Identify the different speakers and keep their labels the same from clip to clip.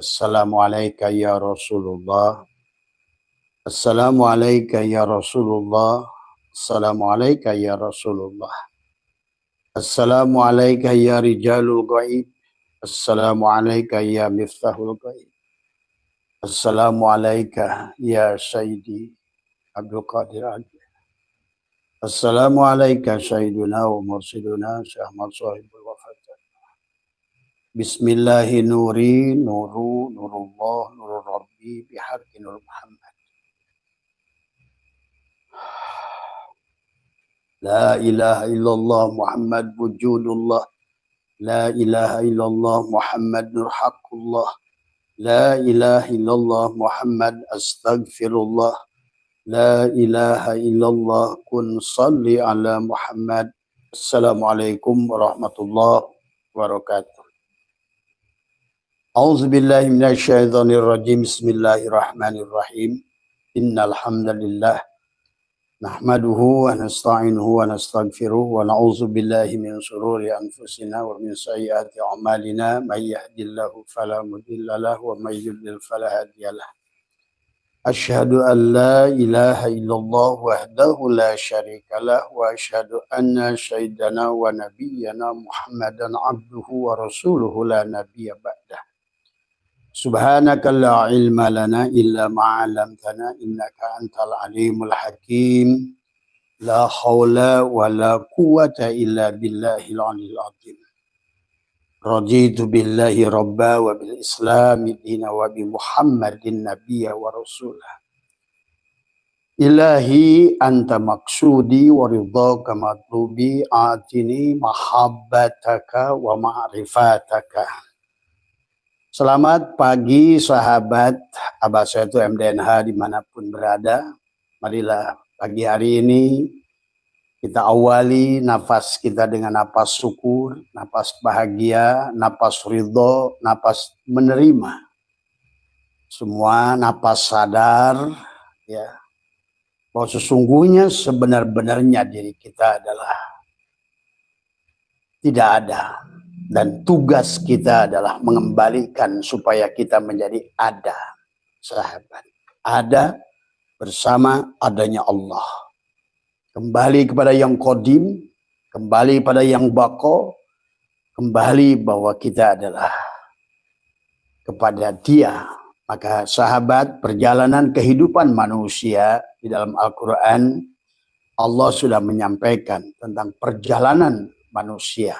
Speaker 1: Assalamualaikum ya Rasulullah. Assalamualaikum ya Rasulullah. Assalamualaikum ya Rasulullah. Assalamualaikum ya rijalul ghaib. Assalamualaikum ya miftahul ghaib. Assalamualaikum ya Sayyidi Abdul Qadir Adi. Assalamualaikum Sayyiduna wa mursiduna Syekh Ahmad Sahibul Wafat. Bismillahi nuri nuru nurullah nurur rabbi bihaqqi nur Muhammad. La ilaha illallah Muhammad wujudullah. La ilaha illallah Muhammad nur haqqullah. La ilaha illallah Muhammad astaghfirullah. La ilaha illallah kun salli ala Muhammad. Assalamualaikum warahmatullahi wabarakatuh. A'udzubillahi minasyaitonirrajim. Bismillahirrahmanirrahim. Innal hamdalillah nahmaduhu wa nasta'inuhu wa nastaghfiruh wa na'udzubillahi min shururi anfusina wa min sayyiati a'malina may yahdihillahu fala mudilla lahu wa may yudlil fala hadiyalah. Asyhadu an la ilaha illallah wahdahu la syarikalah wa asyhadu anna sayyidana wa nabiyyana Muhammadan abduhu wa rasuluhu la nabiyya ba'dah. Subhanaka la ilma lana illa ma 'allamtana innaka antal alimul hakim. La haula wa la quwwata illa billahil aliyil azim. Raditu billahi rabba wa bil islami dina wa bi Muhammadin nabiyya wa rasulah. Ilahi anta maksudi wa ridhaka matlubi atini mahabbataka wa ma'rifataka. Selamat pagi sahabat Abasaitu MDNH dimanapun berada. Marilah pagi hari ini kita awali nafas kita dengan nafas syukur, nafas bahagia, nafas ridho, nafas menerima. Semua nafas sadar ya bahwa sesungguhnya sebenar-benarnya diri kita adalah tidak ada. Dan tugas kita adalah mengembalikan supaya kita menjadi ada, sahabat. Ada bersama adanya Allah. Kembali kepada yang qadim, kembali pada yang baqo, kembali bahwa kita adalah kepada Dia. Maka sahabat, perjalanan kehidupan manusia di dalam Al-Quran, Allah sudah menyampaikan tentang perjalanan manusia.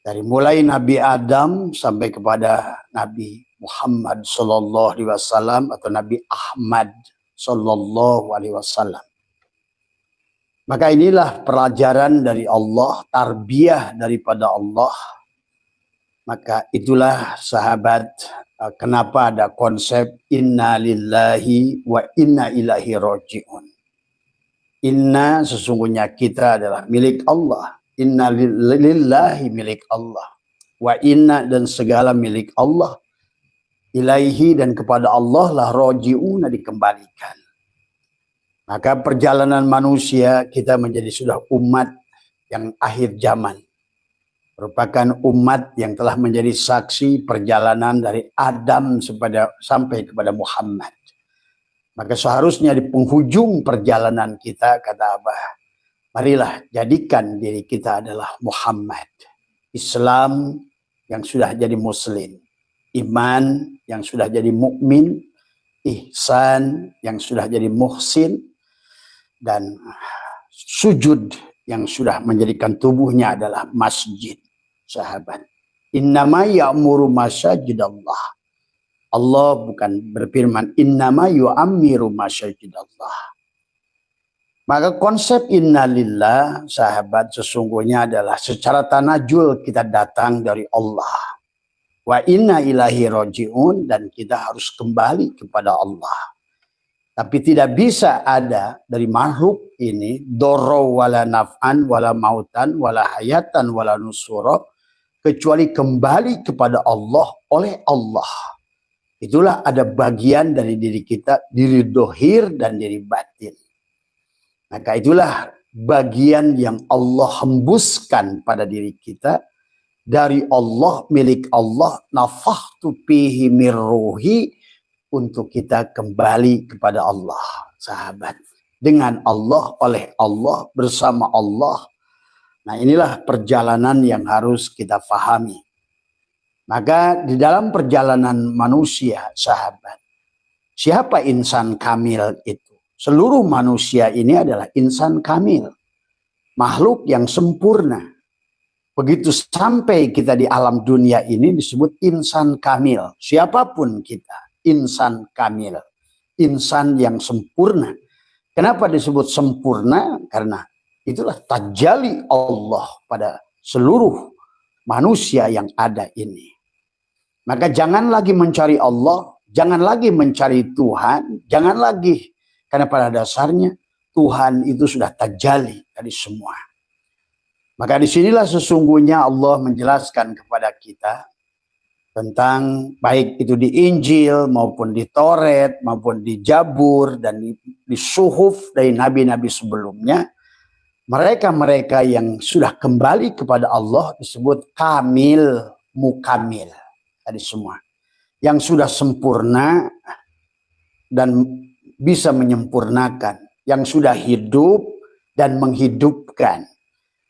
Speaker 1: Dari mulai Nabi Adam sampai kepada Nabi Muhammad sallallahu alaihi wasallam atau Nabi Ahmad sallallahu alaihi wasallam. Maka inilah pelajaran dari Allah, tarbiyah daripada Allah. Maka itulah sahabat kenapa ada konsep inna lillahi wa inna ilaihi raji'un. Inna sesungguhnya kita adalah milik Allah. Inna lillahi milik Allah. Wa inna dan segala milik Allah. Ilaihi dan kepada Allah lah roji'una dikembalikan. Maka perjalanan manusia kita menjadi sudah umat yang akhir zaman. Merupakan umat yang telah menjadi saksi perjalanan dari Adam sampai kepada Muhammad. Maka seharusnya di penghujung perjalanan kita, kata Abah, marilah jadikan diri kita adalah Muhammad. Islam yang sudah jadi muslim. Iman yang sudah jadi mukmin. Ihsan yang sudah jadi muhsin. Dan sujud yang sudah menjadikan tubuhnya adalah masjid. Sahabat. Innama ya'muru masajidallah. Allah bukan berfirman innama yu'ammiru masajidallah. Maka konsep innalillah, sahabat, sesungguhnya adalah secara tanajul kita datang dari Allah. Wa inna ilahi roji'un, dan kita harus kembali kepada Allah. Tapi tidak bisa ada dari makhluk ini, doro wala naf'an, wala mautan, wala hayatan, wala nusuro, kecuali kembali kepada Allah oleh Allah. Itulah ada bagian dari diri kita, diri dohir dan diri batin. Maka itulah bagian yang Allah hembuskan pada diri kita dari Allah, milik Allah, nafakhtu fihi min ruhi, untuk kita kembali kepada Allah, sahabat. Dengan Allah, oleh Allah, bersama Allah. Nah, inilah perjalanan yang harus kita pahami. Maka di dalam perjalanan manusia, sahabat, siapa insan kamil itu? Seluruh manusia ini adalah insan kamil, makhluk yang sempurna. Begitu sampai kita di alam dunia ini disebut insan kamil. Siapapun kita, insan kamil, insan yang sempurna. Kenapa disebut sempurna? Karena itulah tajalli Allah pada seluruh manusia yang ada ini. Maka jangan lagi mencari Allah, jangan lagi mencari Tuhan, jangan lagi. Karena pada dasarnya Tuhan itu sudah tajalli dari semua. Maka disinilah sesungguhnya Allah menjelaskan kepada kita tentang baik itu di Injil maupun di Taurat maupun di Jabur dan di Suhuf dari nabi-nabi sebelumnya. Mereka-mereka yang sudah kembali kepada Allah disebut kamil, mukamil. Tadi semua. Yang sudah sempurna dan bisa menyempurnakan. Yang sudah hidup dan menghidupkan.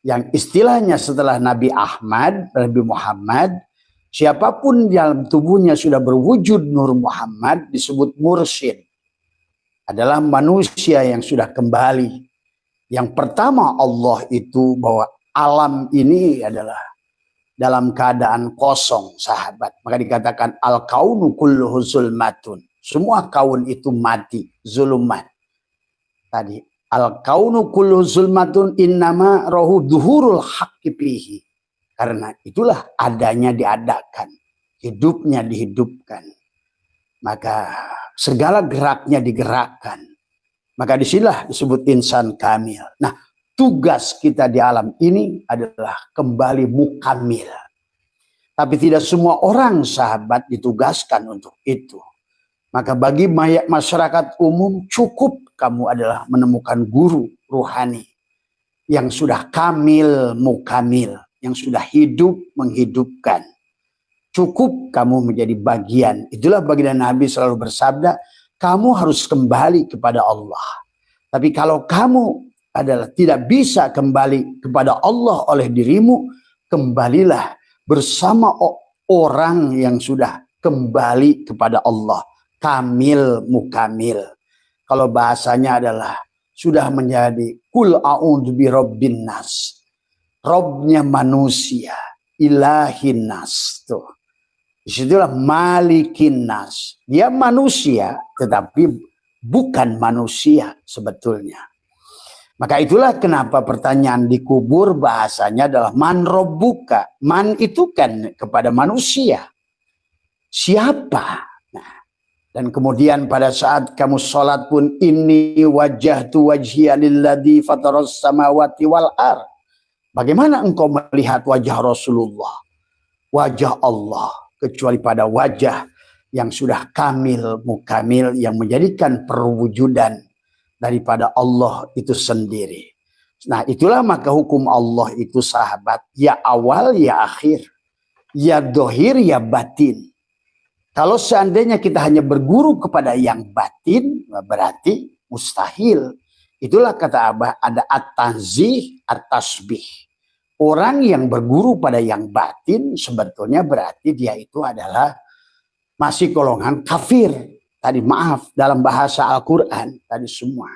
Speaker 1: Yang istilahnya setelah Nabi Ahmad, Nabi Muhammad, siapapun dalam tubuhnya sudah berwujud Nur Muhammad disebut mursyid. Adalah manusia yang sudah kembali. Yang pertama Allah itu bahwa alam ini adalah dalam keadaan kosong, sahabat. Maka dikatakan al-kaunu kulluhu zulmatun. Semua kaun itu mati, zulumat. Tadi al-kaunu kulluhu zulmatun innama rohu duhurul haqqi fihi. Karena itulah adanya diadakan, hidupnya dihidupkan. Maka segala geraknya digerakkan. Maka disinilah disebut insan kamil. Nah, tugas kita di alam ini adalah kembali mukamil. Tapi tidak semua orang, sahabat, ditugaskan untuk itu. Maka bagi masyarakat umum cukup kamu adalah menemukan guru ruhani yang sudah kamil, mukamil, yang sudah hidup, menghidupkan. Cukup kamu menjadi bagian. Itulah baginda Nabi selalu bersabda, kamu harus kembali kepada Allah. Tapi kalau kamu adalah tidak bisa kembali kepada Allah oleh dirimu, kembalilah bersama orang yang sudah kembali kepada Allah. Kamil, mukamil. Kalau bahasanya adalah sudah menjadi kul a'udzu birabbin nas. Robnya manusia, ilahin nas. Tuh. Disitulah malikin nas. Dia manusia, tetapi bukan manusia sebetulnya. Maka itulah kenapa pertanyaan di kubur bahasanya adalah man robbuka. Man itu kan kepada manusia. Siapa? Nah, dan kemudian pada saat kamu sholat pun inni wajjahtu wajhiya lilladzi fataras samawati wal ardh. Bagaimana engkau melihat wajah Rasulullah? Wajah Allah. Kecuali pada wajah yang sudah kamil, mukamil, yang menjadikan perwujudan daripada Allah itu sendiri. Nah, itulah maka hukum Allah itu, sahabat. Ya awal, ya akhir. Ya dohir, ya batin. Kalau seandainya kita hanya berguru kepada yang batin, berarti mustahil. Itulah kata Abah, ada at-tanzih, at-tasbih. Orang yang berguru pada yang batin sebetulnya berarti dia itu adalah masih golongan kafir. Tadi maaf, dalam bahasa Al-Quran tadi semua.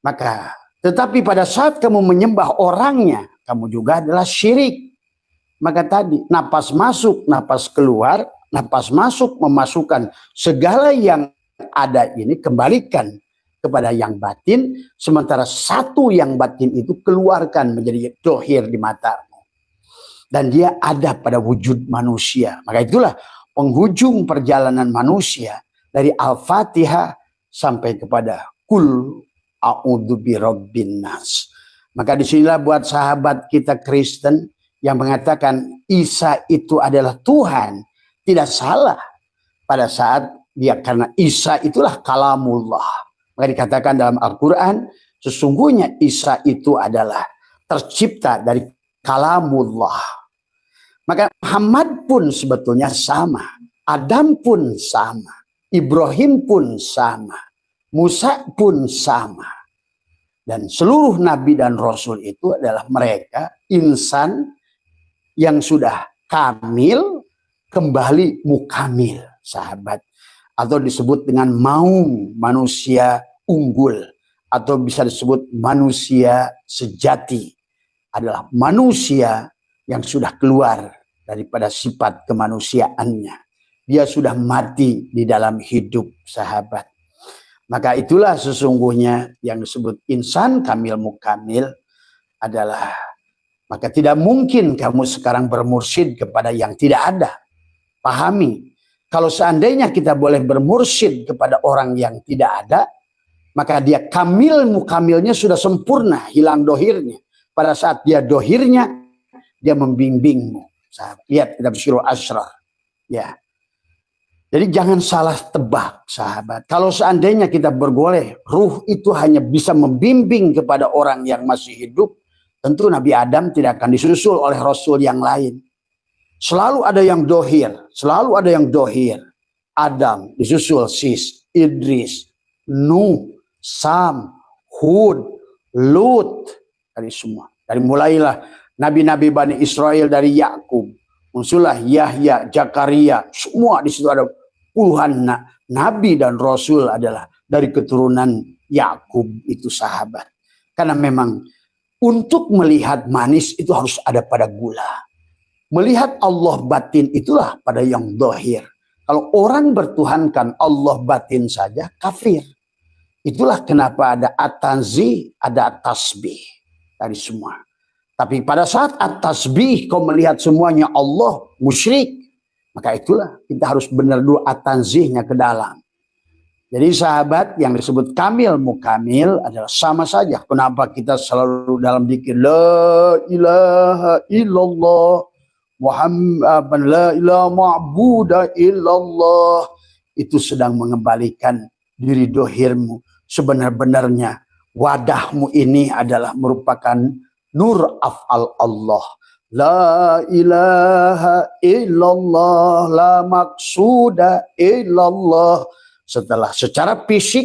Speaker 1: Maka tetapi pada saat kamu menyembah orangnya, kamu juga adalah syirik. Maka tadi napas masuk, napas keluar, napas masuk memasukkan segala yang ada ini kembalikan kepada yang batin, sementara satu yang batin itu keluarkan menjadi dohir di matamu. Dan dia ada pada wujud manusia. Maka itulah penghujung perjalanan manusia dari Al-Fatihah sampai kepada Kul a'udzu birabbin nas. Maka disinilah buat sahabat kita Kristen yang mengatakan Isa itu adalah Tuhan, tidak salah pada saat dia, karena Isa itulah kalamullah. Maka dikatakan dalam Al-Quran, sesungguhnya Isa itu adalah tercipta dari kalamullah. Maka Muhammad pun sebetulnya sama. Adam pun sama. Ibrahim pun sama. Musa pun sama. Dan seluruh nabi dan rasul itu adalah mereka insan yang sudah kamil kembali mukamil, sahabat. Atau disebut dengan maung, manusia unggul. Atau bisa disebut manusia sejati. Adalah manusia yang sudah keluar daripada sifat kemanusiaannya. Dia sudah mati di dalam hidup, sahabat. Maka itulah sesungguhnya yang disebut insan kamil mukamil adalah, maka tidak mungkin kamu sekarang bermursyid kepada yang tidak ada. Pahami, kalau seandainya kita boleh bermursyid kepada orang yang tidak ada, maka dia kamil mukamilnya sudah sempurna, hilang dohirnya. Pada saat dia dohirnya, dia membimbingmu. Sahabat, lihat kitab Syirul Asrar. Ya. Jadi jangan salah tebak, sahabat. Kalau seandainya kita bergoleh, ruh itu hanya bisa membimbing kepada orang yang masih hidup, tentu Nabi Adam tidak akan disusul oleh Rasul yang lain. Selalu ada yang dohir, selalu ada yang dohir. Adam disusul Sis, Idris, Nuh, Sam, Hud, Lut, dari semua. Dari mulailah nabi-nabi Bani Israel dari Yakub, muncullah Yahya, Zakaria, semua di situ ada puluhan nabi dan rasul adalah dari keturunan Yakub itu, sahabat. Karena memang untuk melihat manis itu harus ada pada gula. Melihat Allah batin itulah pada yang dohir. Kalau orang bertuhankan Allah batin saja kafir. Itulah kenapa ada at-tanzih, ada at-tasbih dari semua. Tapi pada saat at-tasbih kau melihat semuanya Allah, musyrik. Maka itulah kita harus benar dulu at-tanzihnya ke dalam. Jadi sahabat, yang disebut kamil mukamil adalah sama saja. Kenapa kita selalu dalam dzikir la ilaha illallah Muhammad la ilaha ma'buda illallah, itu sedang mengembalikan diri dohirmu. Sebenar-benarnya wadahmu ini adalah merupakan nur af'al Allah. La ilaha illallah, la maksuda illallah. Setelah secara fisik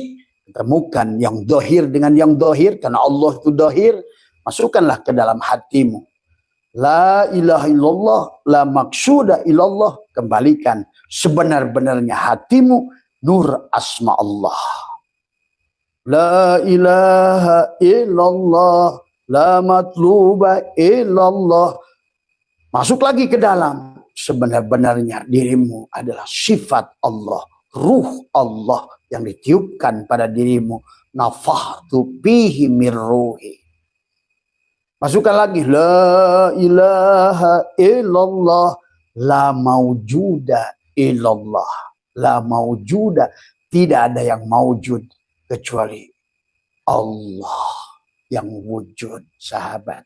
Speaker 1: temukan yang dohir dengan yang dohir, karena Allah itu dohir, masukkanlah ke dalam hatimu. La ilaha illallah, la maksuda illallah, kembalikan sebenar-benarnya hatimu nur asma Allah. La ilaha illallah, la matluba illallah. Masuk lagi ke dalam, sebenar-benarnya dirimu adalah sifat Allah, ruh Allah yang ditiupkan pada dirimu. Nafakhtu fihi min ruhi. Masukkan lagi, la ilaha illallah, la maujuda illallah. La maujuda, tidak ada yang maujud kecuali Allah yang wujud, sahabat.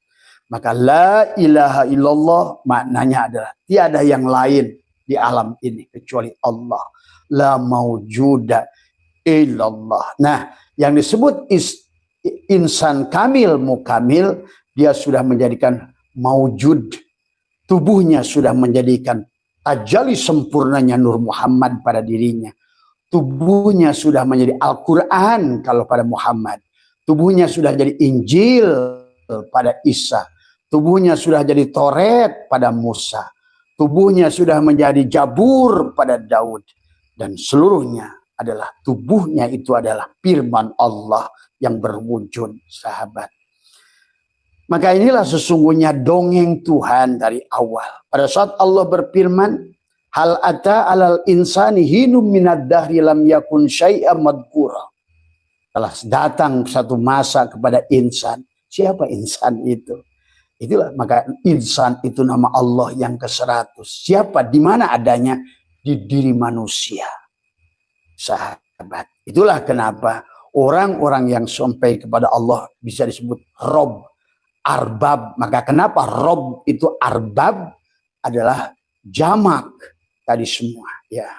Speaker 1: Maka la ilaha illallah maknanya adalah tiada yang lain di alam ini kecuali Allah. La maujuda illallah. Nah, yang disebut insan kamil mukamil, dia sudah menjadikan maujud. Tubuhnya sudah menjadikan tajalli sempurnanya Nur Muhammad pada dirinya. Tubuhnya sudah menjadi Al-Quran kalau pada Muhammad. Tubuhnya sudah jadi Injil pada Isa. Tubuhnya sudah jadi Toret pada Musa. Tubuhnya sudah menjadi Jabur pada Daud. Dan seluruhnya adalah tubuhnya itu adalah firman Allah yang berwujud, sahabat. Maka inilah sesungguhnya dongeng Tuhan dari awal. Pada saat Allah berfirman, hal ata alal insani hinum minad dahri lam yakun syai'am madhkura. Telah datang satu masa kepada insan. Siapa insan itu? Itulah, maka insan itu nama Allah yang ke-100. Siapa? Di mana adanya? Di diri manusia, sahabat. Itulah kenapa orang-orang yang sampai kepada Allah bisa disebut Rob, Arbab. Maka kenapa Rob itu Arbab adalah jamak tadi semua, ya.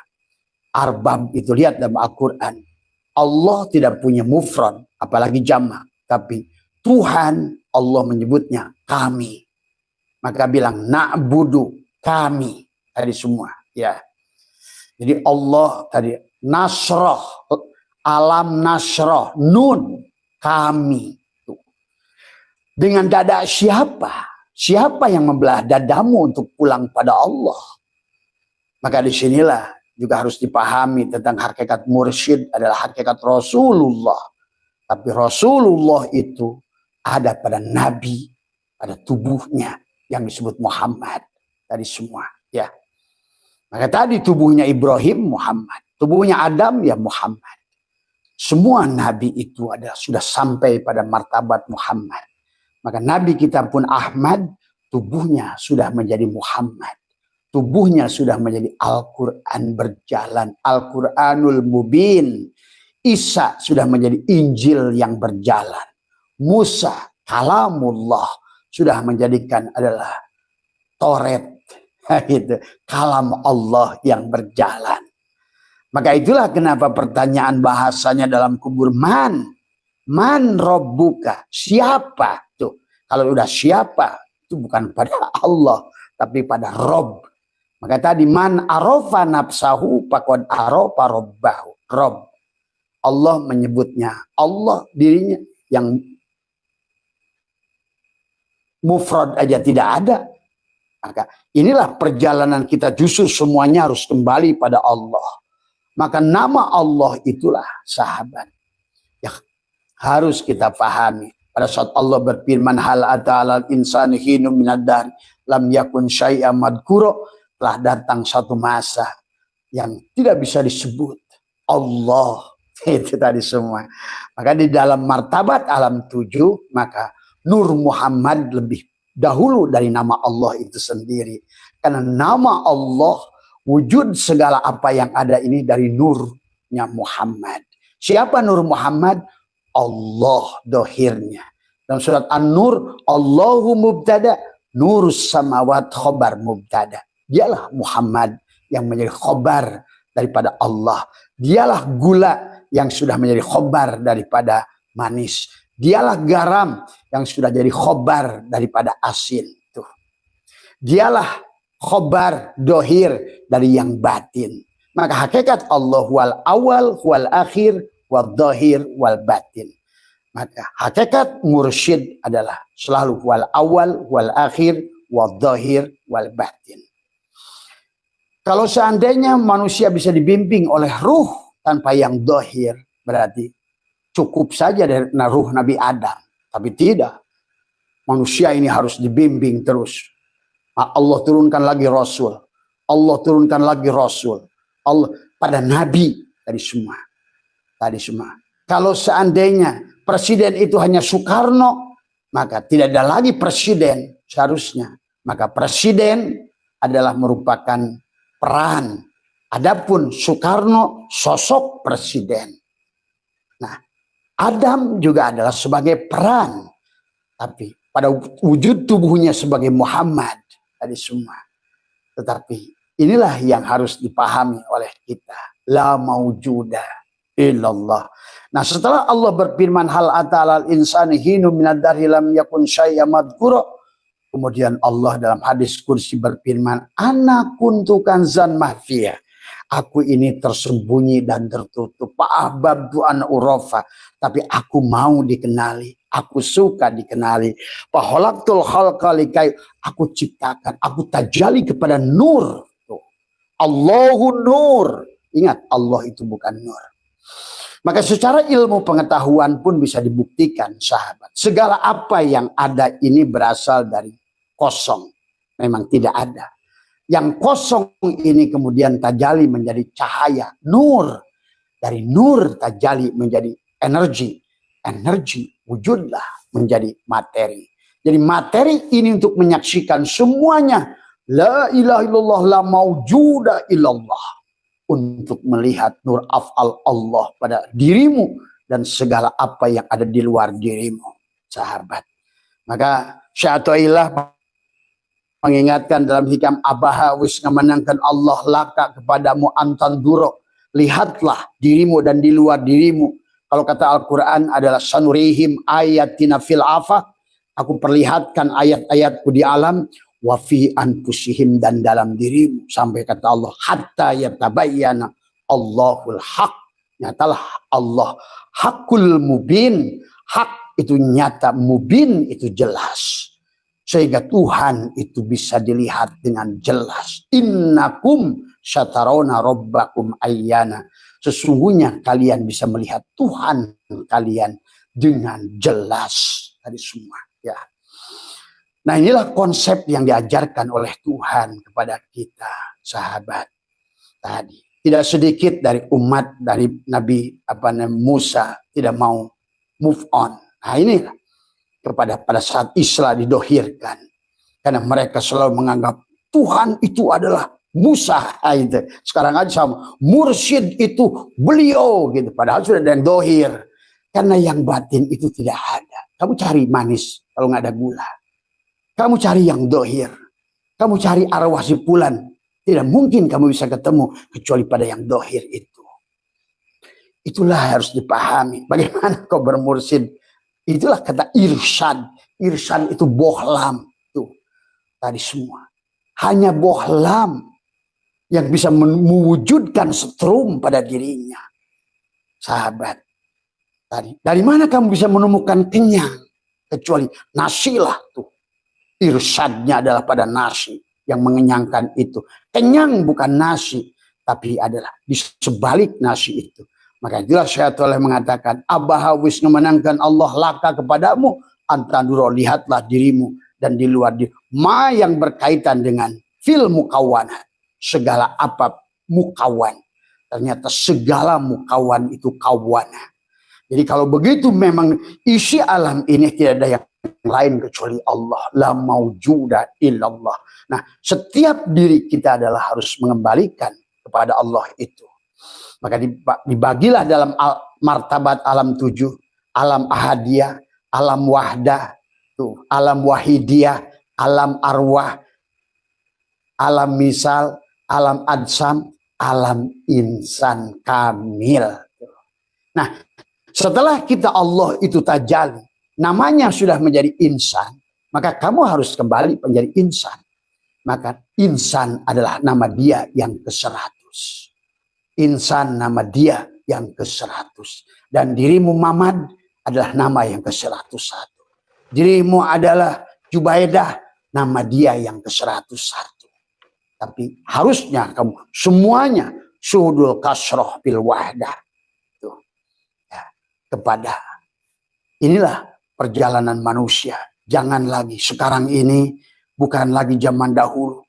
Speaker 1: Arbab itu, lihat dalam Al-Quran, Allah tidak punya mufrad apalagi jamak, tapi Tuhan Allah menyebutnya kami. Maka bilang na'budu, kami tadi semua ya. Jadi Allah tadi nasroh, alam nasroh, nun kami. Dengan dada siapa? Siapa yang membelah dadamu untuk pulang pada Allah? Maka disinilah juga harus dipahami tentang hakikat mursyid adalah hakikat Rasulullah. Tapi Rasulullah itu ada pada Nabi, pada tubuhnya yang disebut Muhammad. Tadi semua ya. Maka tadi tubuhnya Ibrahim Muhammad, tubuhnya Adam ya Muhammad. Semua Nabi itu adalah sudah sampai pada martabat Muhammad. Maka Nabi kita pun Ahmad, tubuhnya sudah menjadi Muhammad. Tubuhnya sudah menjadi Al-Quran berjalan. Al-Quranul Mubin. Isa sudah menjadi Injil yang berjalan. Musa, kalamullah, sudah menjadikan adalah Toret. Gitu. Kalam Allah yang berjalan. Maka itulah kenapa pertanyaan bahasanya dalam kubur man robbuka, siapa tuh? Kalau udah siapa itu bukan pada Allah tapi pada Rob. Maka tadi man arofa nafsahu faqad arofa robbahu. Rob. Allah menyebutnya Allah dirinya yang mufrad aja tidak ada. Maka inilah perjalanan kita justru semuanya harus kembali pada Allah. Maka nama Allah itulah sahabat. Ya, harus kita pahami. Pada saat Allah berfirman hal ata'alal insani hinu minad-dahr lam yakun syai'an madhkuro, telah datang satu masa yang tidak bisa disebut Allah. Itu tadi semua. Maka di dalam martabat alam 7 maka Nur Muhammad lebih dahulu dari nama Allah itu sendiri. Karena nama Allah, wujud segala apa yang ada ini dari nurnya Muhammad. Siapa Nur Muhammad? Allah dohirnya. Dalam surat An-Nur, Allahu mubtada, nurus samawat khobar mubtada. Dialah Muhammad yang menjadi khobar daripada Allah. Dialah gula yang sudah menjadi khobar daripada manis. Dialah garam yang sudah jadi khobar daripada asin. Tuh. Dialah khobar dohir dari yang batin. Maka hakikat Allah wal awal wal akhir wal dohir wal batin. Maka hakikat mursyid adalah selalu wal awal wal akhir wal dohir wal batin. Kalau seandainya manusia bisa dibimbing oleh ruh tanpa yang dohir, berarti cukup saja dari ruh Nabi Adam. Tapi tidak. Manusia ini harus dibimbing terus. Allah turunkan lagi Rasul. Allah turunkan lagi Rasul. Allah pada Nabi tadi semua. Tadi semua. Kalau seandainya presiden itu hanya Soekarno, maka tidak ada lagi presiden seharusnya. Maka presiden adalah merupakan peran. Adapun Soekarno sosok presiden. Nah, Adam juga adalah sebagai peran. Tapi pada wujud tubuhnya sebagai Muhammad. Tadi semua. Tetapi inilah yang harus dipahami oleh kita. La maujuda illallah. Nah setelah Allah berfirman hal ata'alal insani hinu minad-dahr lam yakun syai'an madhkura. Kemudian Allah dalam hadis kursi berfirman. Ana kuntu kanzan mahfiyah. Aku ini tersembunyi dan tertutup. Fa'ahbabtu an urafa. Tapi aku mau dikenali. Aku suka dikenali. Faholaktul khalqa likai. Aku ciptakan. Aku tajali kepada nur. Allahu nur. Ingat Allah itu bukan nur. Maka secara ilmu pengetahuan pun bisa dibuktikan sahabat. Segala apa yang ada ini berasal dari kosong. Memang tidak ada. Yang kosong ini kemudian tajali menjadi cahaya, nur. Dari nur tajali menjadi energi. Energi wujudlah menjadi materi. Jadi materi ini untuk menyaksikan semuanya. La ilaha illallah la maujuda illallah. Untuk melihat nur af'al Allah pada dirimu. Dan segala apa yang ada di luar dirimu. Sahabat. Maka Syai'atullah mengingatkan dalam hikam abaha wis ngamanangkan Allah laka kepadamu antanduro. Lihatlah dirimu dan di luar dirimu. Kalau kata Al-Quran adalah sanurihim ayatina fil afaq. Aku perlihatkan ayat-ayatku di alam. wa fi anfusihim, dan dalam dirimu, sampai kata Allah hatta yatabayyana Allahul haq, nyatalah Allah hakul mubin, hak itu nyata, mubin itu jelas, sehingga Tuhan itu bisa dilihat dengan jelas. Innakum syatarona rabbakum ayyana, sesungguhnya kalian bisa melihat Tuhan kalian dengan jelas. Tadi semua ya. Nah, inilah konsep yang diajarkan oleh Tuhan kepada kita, sahabat. Tadi tidak sedikit dari umat dari Nabi Musa tidak mau move on. Nah, inilah pada saat Isra didohirkan, karena mereka selalu menganggap Tuhan itu adalah Musa. Gitu. Sekarang aja sama mursyid itu beliau gitu, padahal sudah ada yang dohir, karena yang batin itu tidak ada. Kamu cari manis kalau nggak ada gula, kamu cari yang dohir, kamu cari arwah si fulan, tidak mungkin kamu bisa ketemu kecuali pada yang dohir itu. Itulah harus dipahami. Bagaimana kau bermursyid? Itulah kata irsyad. Irsyad itu bohlam. Tuh, tadi semua. Hanya bohlam yang bisa mewujudkan setrum pada dirinya. Sahabat. Tadi, dari mana kamu bisa menemukan kenyang? Kecuali nasilah tuh. Irsyadnya adalah pada nasi yang mengenyangkan itu. Kenyang bukan nasi, tapi adalah di sebalik nasi itu. Maka itulah saya telah mengatakan, abahawis memenangkan Allah laka kepadamu, antanduro lihatlah dirimu dan di luar diri. Ma yang berkaitan dengan fil mukawana, segala apa mukawan. Ternyata segala mukawan itu kawana. Jadi kalau begitu memang isi alam ini tidak ada yang lain kecuali Allah. La maujuda illallah. Nah, setiap diri kita adalah harus mengembalikan kepada Allah itu. Maka dibagilah dalam martabat alam 7, alam ahadiyah, alam wahdah, tuh, alam wahidiyah, alam arwah, alam misal, alam adsam, alam insan kamil. Nah, setelah kita Allah itu tajalli, namanya sudah menjadi insan, maka kamu harus kembali menjadi insan. Maka insan adalah nama dia yang ke-100. Insan nama dia yang ke-100. Dan dirimu Mamad adalah nama yang ke-101. Dirimu adalah Jubaidah, nama dia yang ke-101. Tapi harusnya kamu semuanya suhudul kasroh bil wahdah. Tuh. Ya, kepada inilah perjalanan manusia. Jangan lagi sekarang ini, bukan lagi zaman dahulu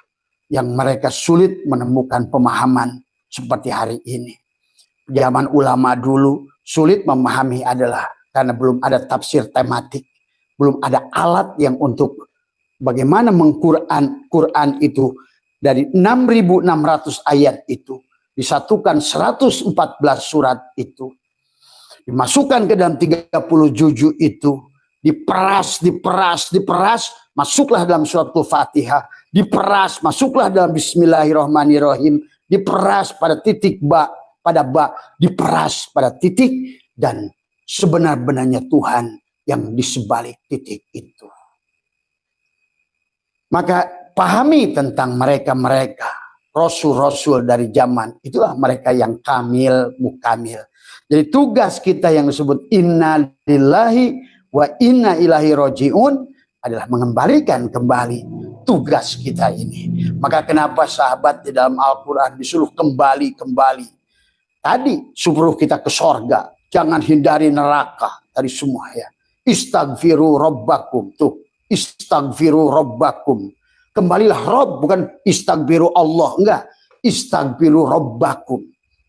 Speaker 1: yang mereka sulit menemukan pemahaman seperti hari ini. Zaman ulama dulu sulit memahami adalah karena belum ada tafsir tematik, belum ada alat yang untuk bagaimana Quran itu dari 6.600 ayat itu disatukan 114 surat itu, dimasukkan ke dalam 30 juzuk itu, diperas, masuklah dalam surat Al-Fatihah, diperas, masuklah dalam Bismillahirrahmanirrahim, diperas pada titik pada diperas pada titik, dan sebenar-benarnya Tuhan yang di sebalik titik itu. Maka pahami tentang mereka-mereka, rasul-rasul dari zaman, itulah mereka yang kamil, mukamil. Jadi tugas kita yang disebut inna lillahi wa inna ilahi roji'un adalah mengembalikan kembali tugas kita ini. Maka kenapa sahabat di dalam Al-Quran disuruh kembali. Tadi suruh kita ke sorga. Jangan hindari neraka. Tadi semua ya. Istaghfiru rabbakum. Tuh. Istaghfiru rabbakum. Kembalilah Rabb. Bukan istaghfiru Allah. Enggak. Istaghfiru rabbakum.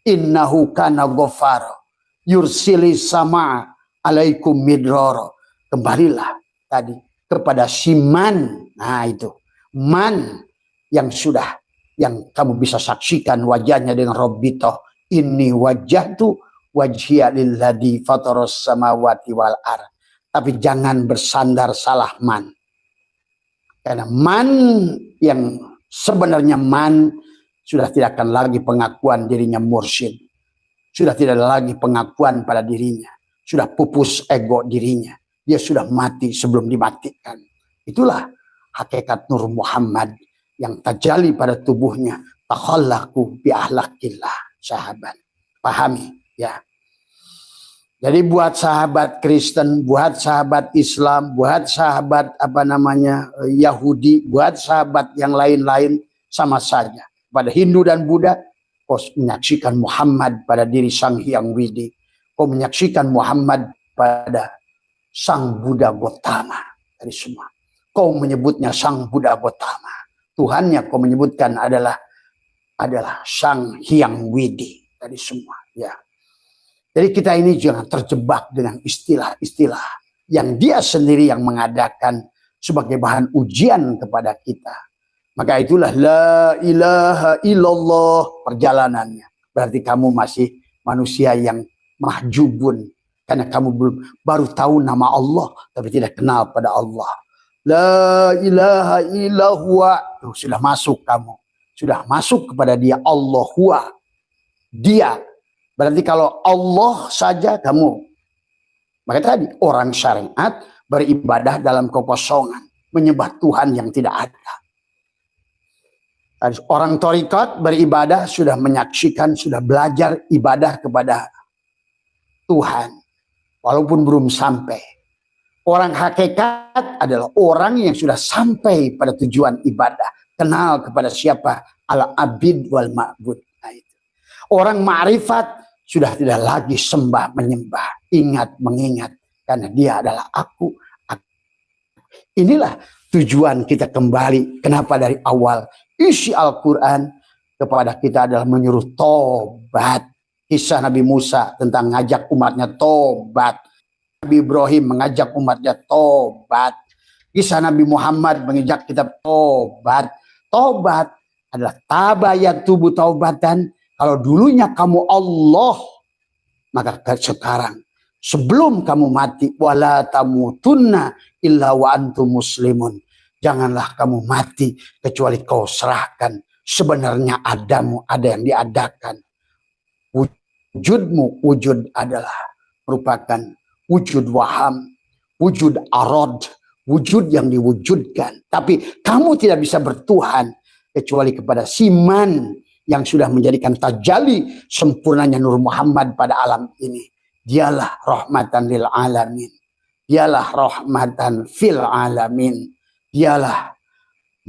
Speaker 1: Innahu kana ghafara. Yursili sama alaikum midroro. Kembalilah tadi kepada si man. Nah itu. Man yang sudah, yang kamu bisa saksikan wajahnya dengan Rabbito. Ini wajah tu wajhiya lilladzi fataras samawati wal ar. Tapi jangan bersandar salah man. Karena man yang sebenarnya man sudah tidak akan lagi pengakuan dirinya mursyid. Sudah tidak ada lagi pengakuan pada dirinya. Sudah pupus ego dirinya. Dia sudah mati sebelum dimatikan. Itulah hakikat Nur Muhammad yang tajalli pada tubuhnya. Takhallaqu bi ahlakillah, sahabat. Pahami ya. Jadi buat sahabat Kristen, buat sahabat Islam, buat sahabat Yahudi, buat sahabat yang lain-lain sama saja. Pada Hindu dan Buddha, kau menyaksikan Muhammad pada diri Sang Hyang Widi. Kau menyaksikan Muhammad pada Sang Buddha Gautama dari semua. Kau menyebutnya Sang Buddha Gautama. Tuhannya kau menyebutkan adalah Sang Hyang Widi dari semua. Ya. Jadi kita ini jangan terjebak dengan istilah-istilah yang dia sendiri yang mengadakan sebagai bahan ujian kepada kita. Maka itulah la ilaha illallah perjalanannya. Berarti kamu masih manusia yang mahjubun. Karena kamu baru tahu nama Allah tapi tidak kenal pada Allah. La ilaha illallah. Sudah masuk kamu. Sudah masuk kepada dia. Allah huwa. Dia. Berarti kalau Allah saja kamu. Maka tadi orang syariat beribadah dalam kekosongan. Menyembah Tuhan yang tidak ada. Orang thariqat beribadah sudah menyaksikan, sudah belajar ibadah kepada Tuhan. Walaupun belum sampai. Orang hakikat adalah orang yang sudah sampai pada tujuan ibadah. Kenal kepada siapa? Al-abid wal ma'bud. Nah, itu. Orang ma'rifat sudah tidak lagi sembah menyembah, ingat mengingat, karena dia adalah aku. Inilah tujuan kita kembali. Kenapa dari awal isi Al-Quran kepada kita adalah menyuruh tobat. Kisah Nabi Musa tentang ngajak umatnya tobat. Nabi Ibrahim mengajak umatnya tobat. Kisah Nabi Muhammad mengajak kita tobat. Tobat adalah tabayatubu taubatan. Kalau dulunya kamu Allah, maka sekarang sebelum kamu mati, wala tamutunna illa wa antum muslimun. Janganlah kamu mati kecuali kau serahkan. Sebenarnya adamu, ada yang diadakan. Wujudmu, wujud adalah merupakan wujud waham, wujud arad, wujud yang diwujudkan. Tapi kamu tidak bisa bertuhan kecuali kepada siman yang sudah menjadikan tajalli sempurnanya Nur Muhammad pada alam ini. Dialah rahmatan lil alamin. Dialah rahmatan fil alamin. Dialah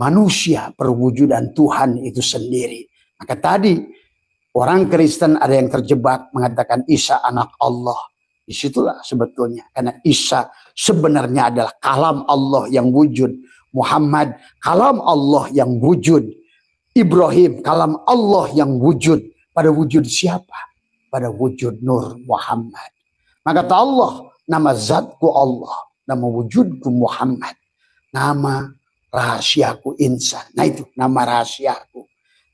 Speaker 1: manusia perwujudan Tuhan itu sendiri. Maka tadi orang Kristen ada yang terjebak mengatakan Isa anak Allah. Disitulah sebetulnya. Karena Isa sebenarnya adalah kalam Allah yang wujud. Muhammad kalam Allah yang wujud. Ibrahim kalam Allah yang wujud. Pada wujud siapa? Pada wujud Nur Muhammad. Maka kata Allah, nama zatku Allah, nama wujudku Muhammad, nama rahasiaku insan. Nah itu nama rahasiaku.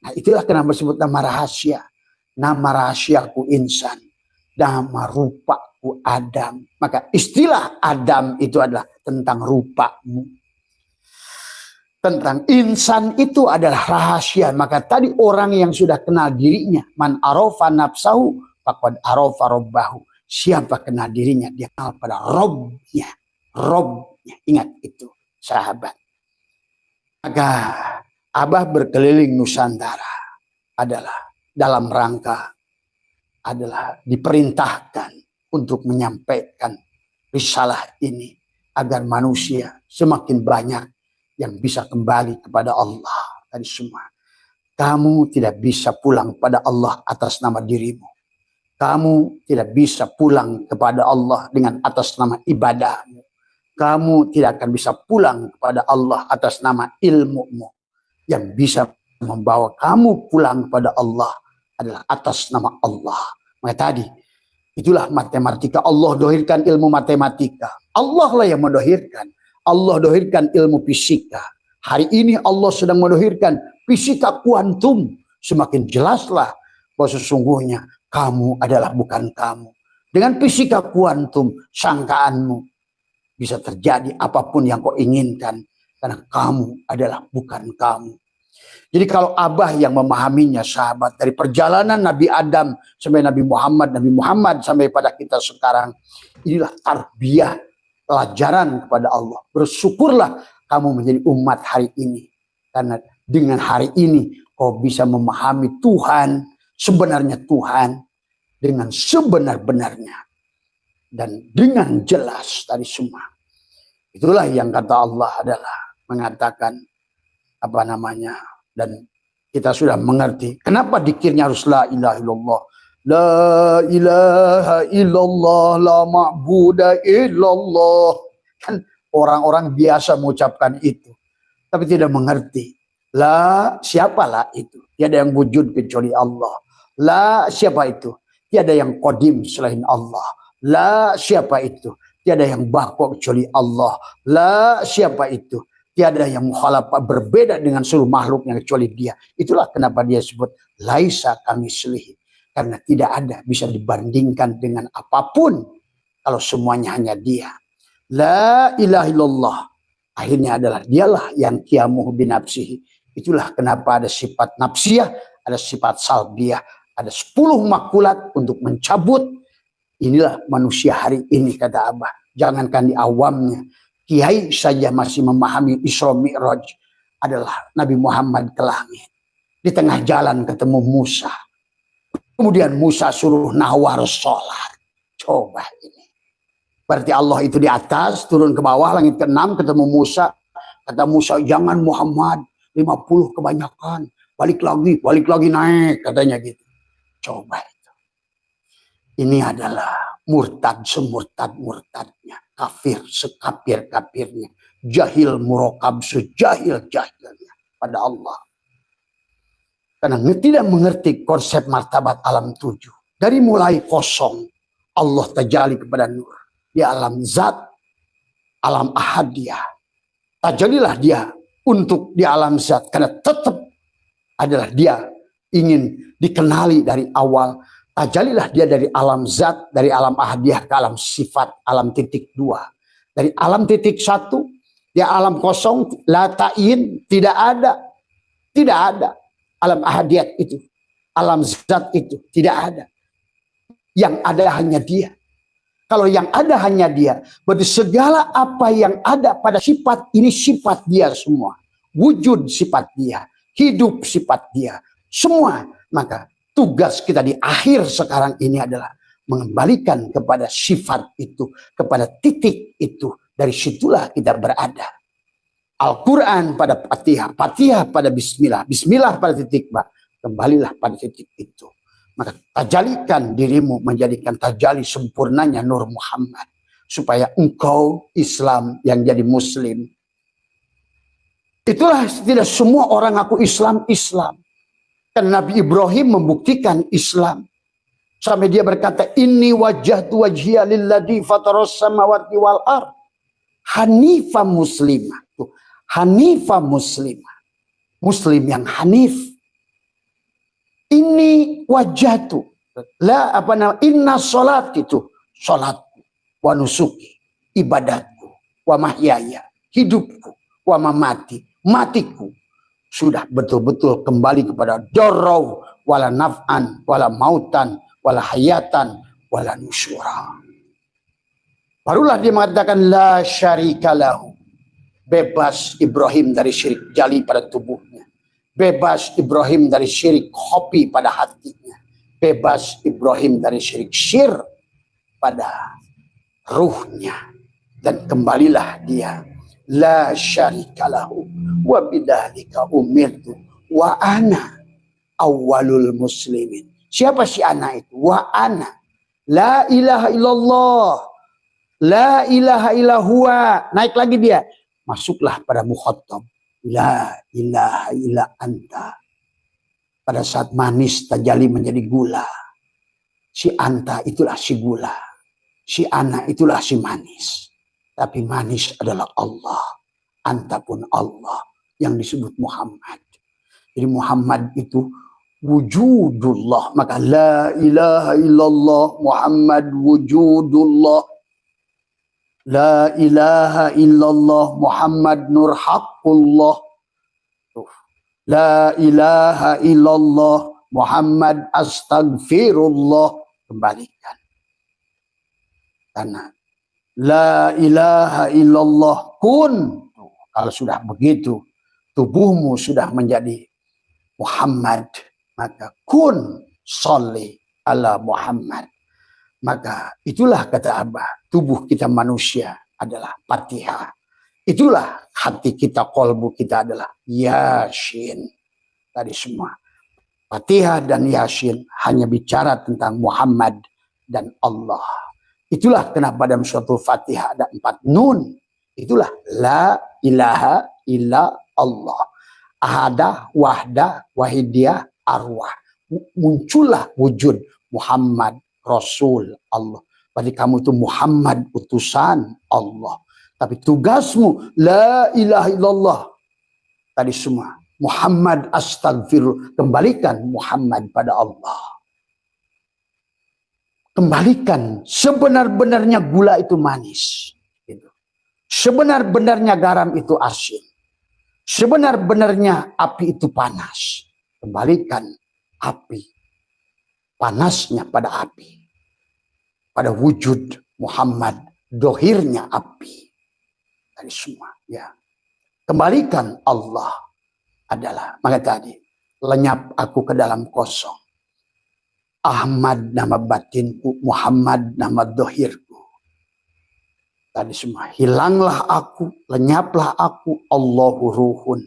Speaker 1: Nah itulah kenapa disebut nama rahasia. Nama rahasiaku insan. Nama rupaku Adam. Maka istilah Adam itu adalah tentang rupamu. Tentang insan itu adalah rahasia. Maka tadi orang yang sudah kenal dirinya, man arofa nafsahu faqad arofa robbahu. Siapa kenal dirinya, dia kenal pada Robnya. Robnya, ingat itu sahabat. Maka Abah berkeliling Nusantara adalah dalam rangka adalah diperintahkan untuk menyampaikan risalah ini agar manusia semakin banyak yang bisa kembali kepada Allah dan semua. Kamu tidak bisa pulang pada Allah atas nama dirimu. Kamu tidak bisa pulang kepada Allah dengan atas nama ibadahmu. Kamu tidak akan bisa pulang kepada Allah atas nama ilmumu. Yang bisa membawa kamu pulang kepada Allah adalah atas nama Allah. Maka tadi, itulah matematika. Allah dohirkan ilmu matematika. Allah lah yang mendohirkan. Allah dohirkan ilmu fisika. Hari ini Allah sedang mendohirkan fisika kuantum. Semakin jelaslah bahwa sesungguhnya kamu adalah bukan kamu. Dengan fisika kuantum, sangkaanmu bisa terjadi apapun yang kau inginkan. Karena kamu adalah bukan kamu. Jadi kalau Abah yang memahaminya sahabat. Dari perjalanan Nabi Adam sampai Nabi Muhammad sampai pada kita sekarang. Inilah tarbiyah, pelajaran kepada Allah. Bersyukurlah kamu menjadi umat hari ini. Karena dengan hari ini kau bisa memahami Tuhan, sebenarnya Tuhan, dengan sebenar-benarnya. Dan dengan jelas tadi semua. Itulah yang kata Allah adalah mengatakan apa namanya, dan kita sudah mengerti kenapa dikirnya harus la ilaha illallah. La ilaha illallah, la ma'buda illallah. Kan orang-orang biasa mengucapkan itu, tapi tidak mengerti. La, siapalah itu? Tiada yang wujud kecuali Allah. La, siapa itu? Tiada yang qadim selain Allah. La, siapa itu? Tiada yang baqa kecuali Allah. La, siapa itu? Tiada yang mukhalafah berbeda dengan seluruh makhluk yang kecuali dia. Itulah kenapa dia sebut laisa kamitslihi. Karena tidak ada bisa dibandingkan dengan apapun kalau semuanya hanya dia. La ilaha illallah. Akhirnya adalah dialah yang qiyamuhu binafsihi. Itulah kenapa ada sifat nafsiyah, ada sifat salbiyah, ada 10 makulat untuk mencabut. Inilah manusia hari ini, kata Abah. Jangankan di awamnya, kiai saja masih memahami Isra Mi'raj adalah Nabi Muhammad ke langit. Di tengah jalan ketemu Musa. Kemudian Musa suruh nawar sholat. Coba ini. Berarti Allah itu di atas, turun ke bawah, langit ke-6, ketemu Musa. Kata Musa, jangan Muhammad, 50 kebanyakan. Balik lagi naik, katanya gitu. Coba itu. Ini adalah murtad semurtad-murtadnya. Kafir sekafir-kafirnya. Jahil murokab sejahil-jahilnya pada Allah. Karena tidak mengerti konsep martabat alam 7. Dari mulai kosong, Allah tajali kepada nur. Di alam zat, alam ahadiyah. Tajalilah dia untuk di alam zat. Karena tetap adalah dia ingin dikenali dari awal. Tajalilah dia dari alam zat, dari alam ahadiyah ke alam sifat, alam titik 2. Dari alam titik 1, dia alam kosong, la ta'in, tidak ada. Tidak ada. Alam ahadiyat itu, alam zat itu, tidak ada. Yang ada hanya dia. Kalau yang ada hanya dia, berarti segala apa yang ada pada sifat ini sifat dia semua. Wujud sifat dia, hidup sifat dia, semua. Maka tugas kita di akhir sekarang ini adalah mengembalikan kepada sifat itu, kepada titik itu. Dari situlah kita berada. Al-Quran pada Fatihah, Fatihah pada Bismillah, Bismillah pada titik ba. Kembalilah pada titik itu. Maka tajalikan dirimu menjadikan tajali sempurnanya Nur Muhammad. Supaya engkau Islam yang jadi Muslim. Itulah tidak semua orang ngaku Islam. Karena Nabi Ibrahim membuktikan Islam. Sampai dia berkata, Inni wajjahtu wajhiya lilladzi fataras samawati wal ardh hanifah muslimah. Hanifah muslimah. Muslim yang hanif. Ini wajah tu. La apa nama? Inna sholat itu. Sholatku. Wa nusuki. Ibadatku. Wa mahyaya. Hidupku. Wa mamati. Matiku. Sudah betul-betul kembali kepada dorau. Wala naf'an. Wala mautan. Wala hayatan. Wala nusyura. Barulah dia mengatakan la syarika lahu. Bebas Ibrahim dari syirik jali pada tubuhnya. Bebas Ibrahim dari syirik khofi pada hatinya. Bebas Ibrahim dari syirik syir pada ruhnya. Dan kembalilah dia. La syarika lahu. Wa bidzalika umirtu. Wa ana awwalul muslimin. Siapa si ana itu? Wa ana. La ilaha illallah. La ilaha illallah. Naik lagi dia. Masuklah pada mukhatab. La ilaha illa anta. Pada saat manis tajali menjadi gula. Si anta itulah si gula. Si ana itulah si manis. Tapi manis adalah Allah. Anta pun Allah. Yang disebut Muhammad. Jadi Muhammad itu wujudullah. Maka la ilaha illallah Muhammad wujudullah. La ilaha illallah Muhammad nur haqqullah. La ilaha illallah Muhammad astagfirullah. Kembalikan. Karena la ilaha illallah kun. Kalau sudah begitu, tubuhmu sudah menjadi Muhammad, maka kun sholli ala Muhammad. Maka itulah kata Abah, tubuh kita manusia adalah Fatihah. Itulah hati kita, kolbu kita adalah Yasin. Tadi semua. Fatihah dan Yasin hanya bicara tentang Muhammad dan Allah. Itulah kenapa dalam suatu Fatihah ada 4 nun. Itulah la ilaha illa Allah. Ahada, wahda, wahidiyah, arwah. Muncullah wujud Muhammad, Rasul Allah. Berarti kamu itu Muhammad, utusan Allah. Tapi tugasmu la ilaha illallah. Tadi semua. Muhammad astagfirullah. Kembalikan Muhammad pada Allah. Kembalikan. Sebenar-benarnya gula itu manis. Sebenar-benarnya garam itu asin. Sebenar-benarnya api itu panas. Kembalikan api. Panasnya pada api. Pada wujud Muhammad. Dohirnya api. Tadi semua. Ya. Kembalikan Allah adalah. Maka tadi. Lenyap aku ke dalam kosong. Ahmad nama batinku. Muhammad nama dohirku. Tadi semua. Hilanglah aku. Lenyaplah aku. Allahu ruhun.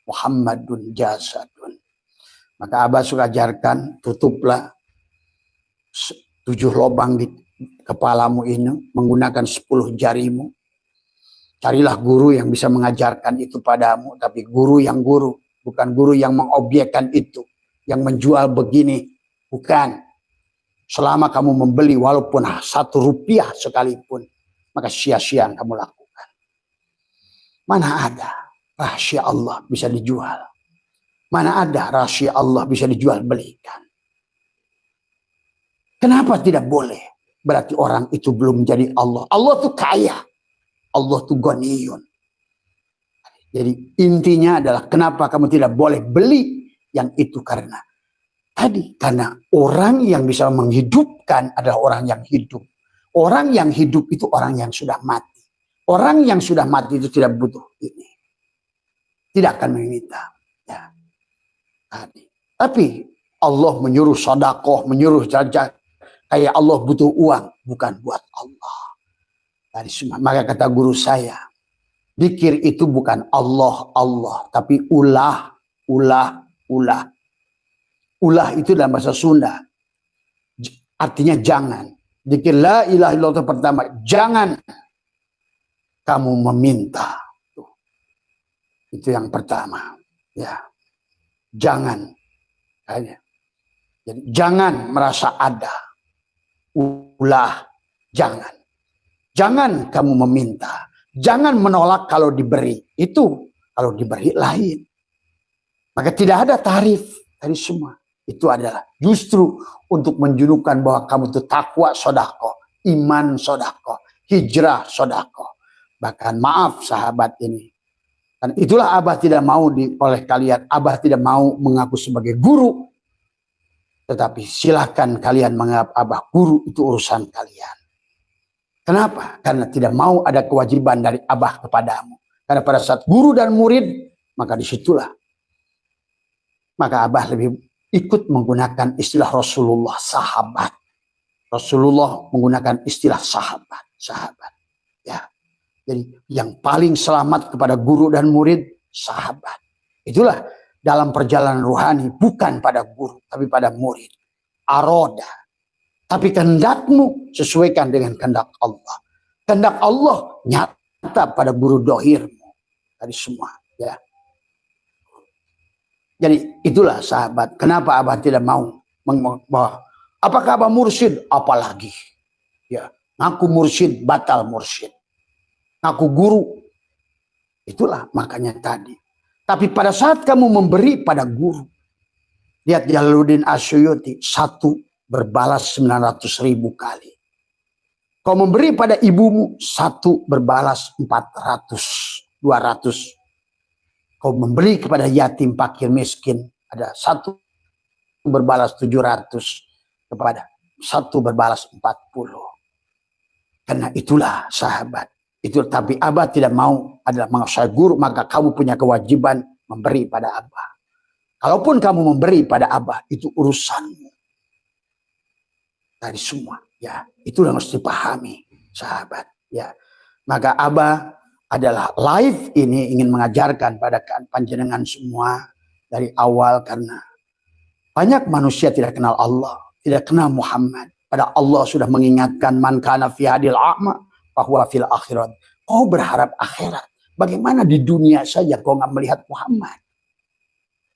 Speaker 1: Muhammadun jasadun. Maka Abah suka ajarkan. Tutuplah 7 lubang di kepalamu ini. Menggunakan 10 jarimu. Carilah guru yang bisa mengajarkan itu padamu. Tapi guru yang guru. Bukan guru yang mengobjekkan itu. Yang menjual begini. Bukan. Selama kamu membeli walaupun 1 rupiah sekalipun. Maka sia-sia yang kamu lakukan. Mana ada rahasia Allah bisa dijual. Mana ada rahasia Allah bisa dijual belikan. Kenapa tidak boleh? Berarti orang itu belum menjadi Allah. Allah tuh kaya. Allah tuh ghaniyun. Jadi intinya adalah kenapa kamu tidak boleh beli yang itu karena orang yang bisa menghidupkan adalah orang yang hidup. Orang yang hidup itu orang yang sudah mati. Orang yang sudah mati itu tidak butuh ini. Tidak akan meminta. Ya. Tapi Allah menyuruh sedekah, menyuruh zakat. Kayak Allah butuh uang, bukan buat Allah. Tadi semua. Maka kata guru saya, zikir itu bukan Allah, Allah, tapi ulah, ulah, ulah. Ulah itu dalam bahasa Sunda. Artinya jangan. Zikir la ilaha illallah itu pertama, jangan kamu meminta. Itu yang pertama. Ya. Jangan. Jadi jangan merasa ada. Ulah, jangan. Jangan kamu meminta. Jangan menolak kalau diberi. Itu kalau diberi lain. Maka tidak ada tarif dari semua. Itu adalah justru untuk menjunjukkan bahwa kamu itu takwa sedekah, iman sedekah, hijrah sedekah. Bahkan maaf sahabat ini. Dan itulah Abah tidak mau oleh kalian. Abah tidak mau mengaku sebagai guru. Tetapi silakan kalian menganggap Abah guru, itu urusan kalian. Kenapa? Karena tidak mau ada kewajiban dari Abah kepadamu. Karena pada saat guru dan murid, maka disitulah. Maka Abah lebih ikut menggunakan istilah Rasulullah, sahabat. Rasulullah menggunakan istilah sahabat, sahabat. Ya. Jadi yang paling selamat kepada guru dan murid, sahabat. Itulah dalam perjalanan rohani, bukan pada guru, tapi pada murid. Aroda. Tapi kehendakmu sesuaikan dengan kehendak Allah. Kehendak Allah nyata pada guru dohirmu. Tadi semua. Ya. Jadi itulah sahabat. Kenapa Abah tidak mau bahwa apakah Abah mursyid? Apalagi. Ya. Ngaku mursyid, batal mursyid. Ngaku guru. Itulah makanya tadi. Tapi pada saat kamu memberi pada guru. Lihat Jalaluddin Asyuyuti. 1 berbalas 900.000 kali. Kau memberi pada ibumu. 1 berbalas 400, 200. Kau memberi kepada yatim, fakir, miskin. Ada 1 berbalas 700. Kepada 1 berbalas 40. Karena itulah sahabat. Itu tapi Abah tidak mau adalah mengasah guru, maka kamu punya kewajiban memberi pada Abah. Kalaupun kamu memberi pada Abah, itu urusanmu. Dari semua, ya, itu yang harus dipahami, sahabat. Ya, maka Abah adalah live ini ingin mengajarkan pada panjenengan semua dari awal, karena banyak manusia tidak kenal Allah, tidak kenal Muhammad. Pada Allah sudah mengingatkan, man kana fi hadil a'ma bahwa fil akhirat. Kau berharap akhirat, bagaimana di dunia saja kau nggak melihat Muhammad?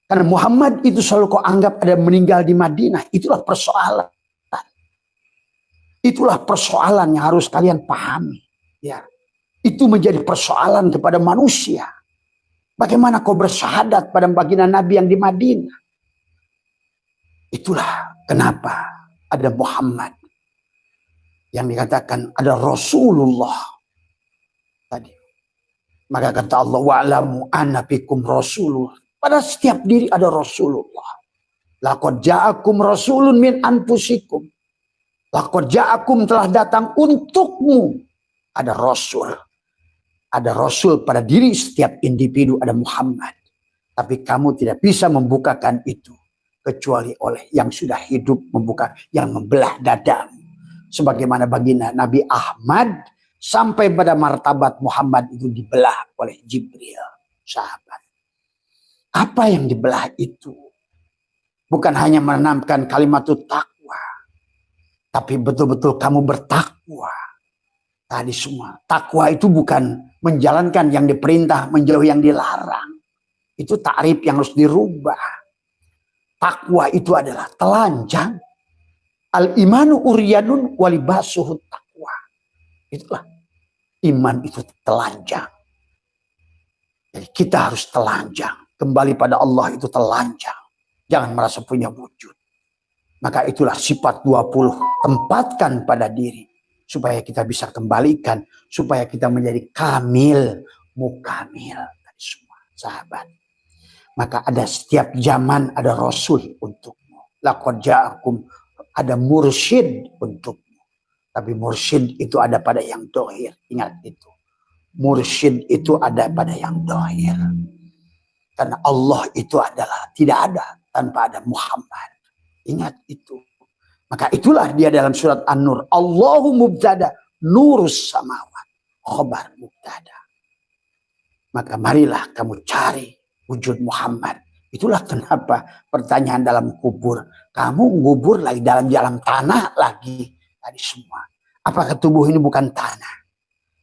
Speaker 1: Karena Muhammad itu selalu kau anggap ada meninggal di Madinah. Itulah persoalan. Itulah persoalan yang harus kalian pahami. Ya, itu menjadi persoalan kepada manusia. Bagaimana kau bersyahadat pada baginda Nabi yang di Madinah? Itulah kenapa ada Muhammad yang dikatakan ada Rasulullah tadi. Maka kata Allah, wa'lamu anna fikum Rasulullah. Pada setiap diri ada Rasulullah. Laqad ja'akum rasulun min anfusikum. Laqad ja'akum, telah datang untukmu. Ada Rasul. Ada Rasul pada diri setiap individu, ada Muhammad. Tapi kamu tidak bisa membukakan itu kecuali oleh yang sudah hidup membuka, yang membelah dadamu. Sebagaimana baginda Nabi Ahmad sampai pada martabat Muhammad itu dibelah oleh Jibril, sahabat. Apa yang dibelah itu? Bukan hanya menanamkan kalimat takwa, tapi betul-betul kamu bertakwa. Tadi semua. Takwa itu bukan menjalankan yang diperintah, menjauhi yang dilarang. Itu takrif yang harus dirubah. Takwa itu adalah telanjang. Al-imanu uryanun walibasuhu takwa. Itulah. Iman itu telanjang. Jadi kita harus telanjang. Kembali pada Allah itu telanjang. Jangan merasa punya wujud. Maka itulah sifat 20. Tempatkan pada diri. Supaya kita bisa kembalikan. Supaya kita menjadi kamil. Mukamil. Dari semua sahabat. Maka ada setiap zaman ada Rasul untukmu. Laqad ja'akum, ada mursyid untukmu. Tapi mursyid itu ada pada yang dohir. Ingat itu. Mursyid itu ada pada yang dohir. Karena Allah itu adalah tidak ada tanpa ada Muhammad. Ingat itu. Maka itulah dia dalam surat An-Nur. Allahu mubtada nurus samawat. Khobar mubtada. Maka marilah kamu cari wujud Muhammad. Itulah kenapa pertanyaan dalam kubur. Kamu ngubur lagi dalam tanah lagi. Tadi semua. Apakah tubuh ini bukan tanah?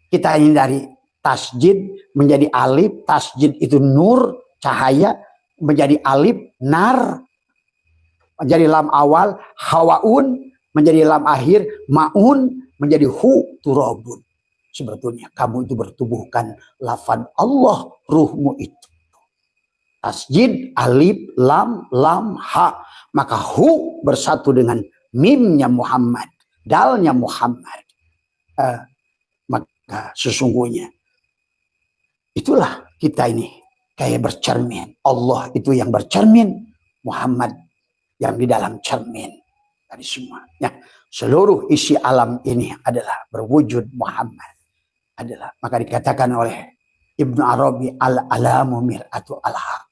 Speaker 1: Kita ini dari tasjid menjadi alif. Tasjid itu nur. Cahaya menjadi alif, nar menjadi lam awal, hawaun menjadi lam akhir, maun menjadi hu turabun. Sebetulnya kamu itu bertubuhkan lafaz Allah, ruhmu itu. Tasjid, alif, lam, ha. Maka hu bersatu dengan mimnya Muhammad, dalnya Muhammad. Maka sesungguhnya itulah kita ini. Kayak bercermin. Allah itu yang bercermin. Muhammad yang di dalam cermin. Tadi semuanya. Seluruh isi alam ini adalah berwujud Muhammad. Maka dikatakan oleh Ibnu Arabi, al-alamu mir'atu al-haq.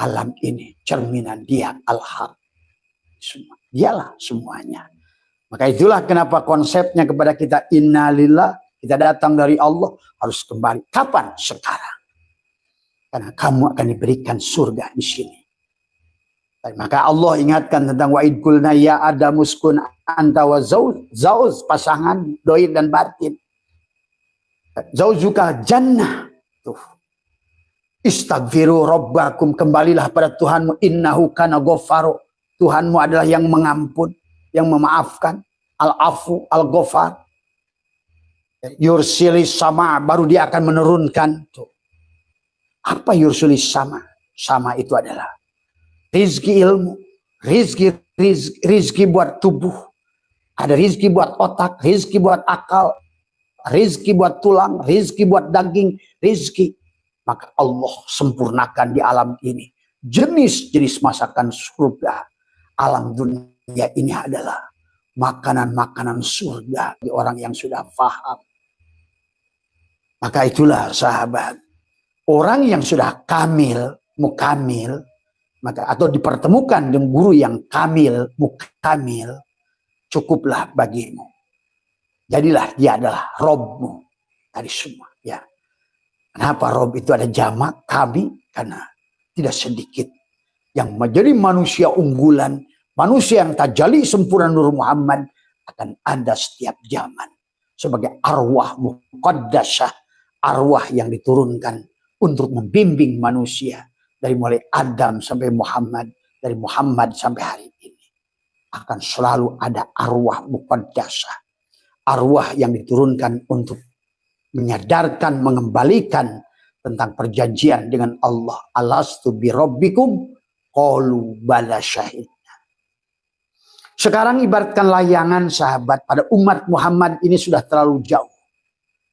Speaker 1: Alam ini cerminan dia al-haq. Dialah semuanya. Maka itulah kenapa konsepnya kepada kita, innalillah, kita datang dari Allah, harus kembali. Kapan? Sekarang. Karena kamu akan diberikan surga di sini. Maka Allah ingatkan tentang wa'id kulna ya adamuskun anta wa zauz, pasangan dohir dan batin. Zauzuka jannah. Tuh. Istaghfiru rabbakum, kembalilah pada Tuhanmu, innahu kana ghaffar. Tuhanmu adalah yang mengampun, yang memaafkan. Al-afu, al-ghafar. Yursilis sama, baru dia akan menurunkan. Tuh. Apa yursulis sama? Sama itu adalah rizki ilmu, rizki buat tubuh, ada rizki buat otak, rizki buat akal, rizki buat tulang, rizki buat daging, rizki. Maka Allah sempurnakan di alam ini jenis-jenis masakan surga. Alam dunia ini adalah makanan-makanan surga di orang yang sudah paham. Maka itulah sahabat, orang yang sudah kamil, mukamil, maka atau dipertemukan dengan guru yang kamil, mukamil, cukuplah bagimu. Jadilah dia adalah Robmu dari semua. Ya. Kenapa Rob itu ada jamak kami? Karena tidak sedikit yang menjadi manusia unggulan, manusia yang tajali sempurna Nur Muhammad akan ada setiap zaman sebagai arwah muqaddasah, arwah yang diturunkan untuk membimbing manusia dari mulai Adam sampai Muhammad, dari Muhammad sampai hari ini. Akan selalu ada arwah muqaddasah, arwah yang diturunkan untuk menyadarkan, mengembalikan tentang perjanjian dengan Allah. Alastu bi rabbikum qalu bala syahidna. Sekarang ibaratkan layangan sahabat, pada umat Muhammad ini sudah terlalu jauh.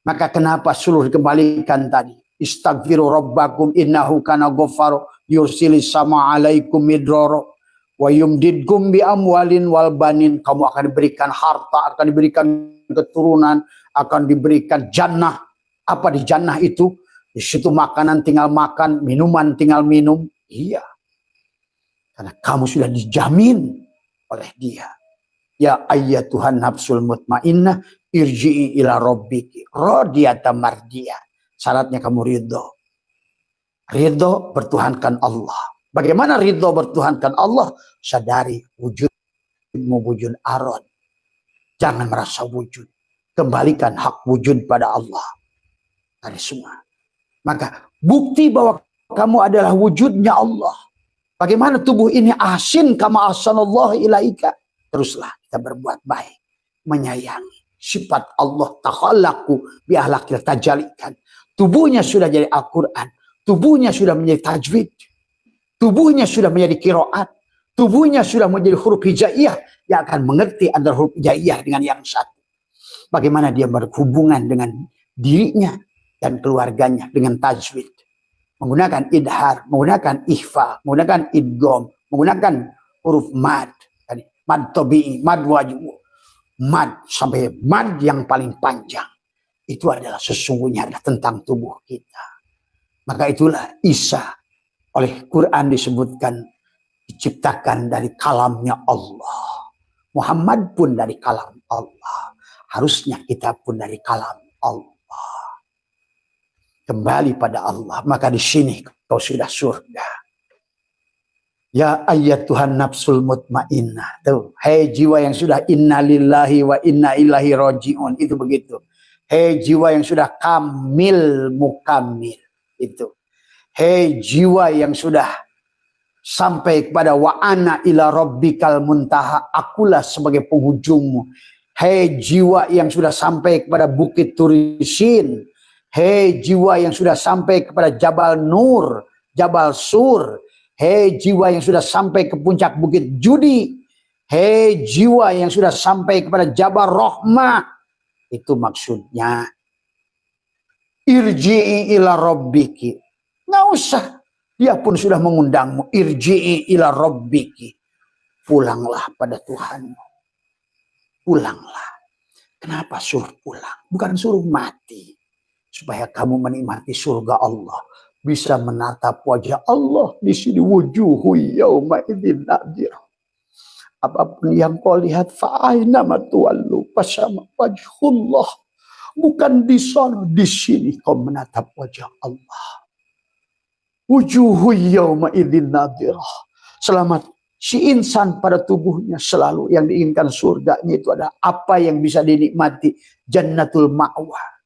Speaker 1: Maka kenapa suruh dikembalikan tadi? Istaghfiru rabbakum innahu kana ghaffaro yursilis sama alaikum midraro wa yumdidkum bi amwalin wal banin. Kamu akan diberikan harta, akan diberikan keturunan, akan diberikan jannah. Apa di jannah itu? Di situ makanan tinggal makan, minuman tinggal minum. Iya. Karena kamu sudah dijamin oleh dia. Ya ayyatuhan nafsul mutmainnah irji'i ila rabbiki radiyatan mardiyah. Syaratnya kamu ridho. Ridho bertuhankan Allah. Bagaimana ridho bertuhankan Allah? Sadari wujudmu wujud arad. Jangan merasa wujud. Kembalikan hak wujud pada Allah. Dari semua. Maka bukti bahwa kamu adalah wujudnya Allah. Bagaimana tubuh ini asin kama ahsanallahu ilaika. Teruslah kita berbuat baik. Menyayangi. Sifat Allah takhallaqu bi ahlakil tajalikan. Tubuhnya sudah jadi Al-Quran. Tubuhnya sudah menjadi tajwid. Tubuhnya sudah menjadi qiraat. Tubuhnya sudah menjadi huruf hijaiyah yang akan mengerti antara huruf hijaiyah dengan yang satu. Bagaimana dia berhubungan dengan dirinya dan keluarganya dengan tajwid. Menggunakan idhar, menggunakan ikhfa, menggunakan idgham, menggunakan huruf mad. Mad tabi'i, mad wajib, mad sampai mad yang paling panjang. Itu adalah sesungguhnya adalah tentang tubuh kita. Maka itulah Isa oleh Quran disebutkan diciptakan dari kalamnya Allah. Muhammad pun dari kalam Allah. Harusnya kita pun dari kalam Allah. Kembali pada Allah. Maka di sini kau sudah surga. Ya ayyatuhan nafsul mutmainnah. Tuh, hei jiwa yang sudah inna lillahi wa inna ilaihi rajiun. Itu begitu. Hei jiwa yang sudah kamil mukamil. Itu. Hei jiwa yang sudah sampai kepada wa ana ila rabbikal muntaha. Akulah sebagai penghujungmu. Hei jiwa yang sudah sampai kepada bukit Turisin. Hei jiwa yang sudah sampai kepada Jabal Nur, Jabal Sur. Hei jiwa yang sudah sampai ke puncak bukit Judi. Hei jiwa yang sudah sampai kepada Jabal Rahmah. Itu maksudnya. Irji'i ila rabbiki. Nggak usah. Dia pun sudah mengundangmu. Irji'i ila rabbiki. Pulanglah pada Tuhanmu. Pulanglah. Kenapa suruh pulang? Bukan suruh mati. Supaya kamu menikmati surga Allah. Bisa menatap wajah Allah. Di sini wujuhu yawma idzin nadhirah. Apapun yang kau lihat. Fa'aina matuallu. Fasama wajhullah. Bukan di sana. Di sini kau menatap wajah Allah. Wujuhu yawma idzin nadhirah. Selamat. Si insan pada tubuhnya selalu yang diinginkan surganya itu adalah apa yang bisa dinikmati. Jannatul ma'wah.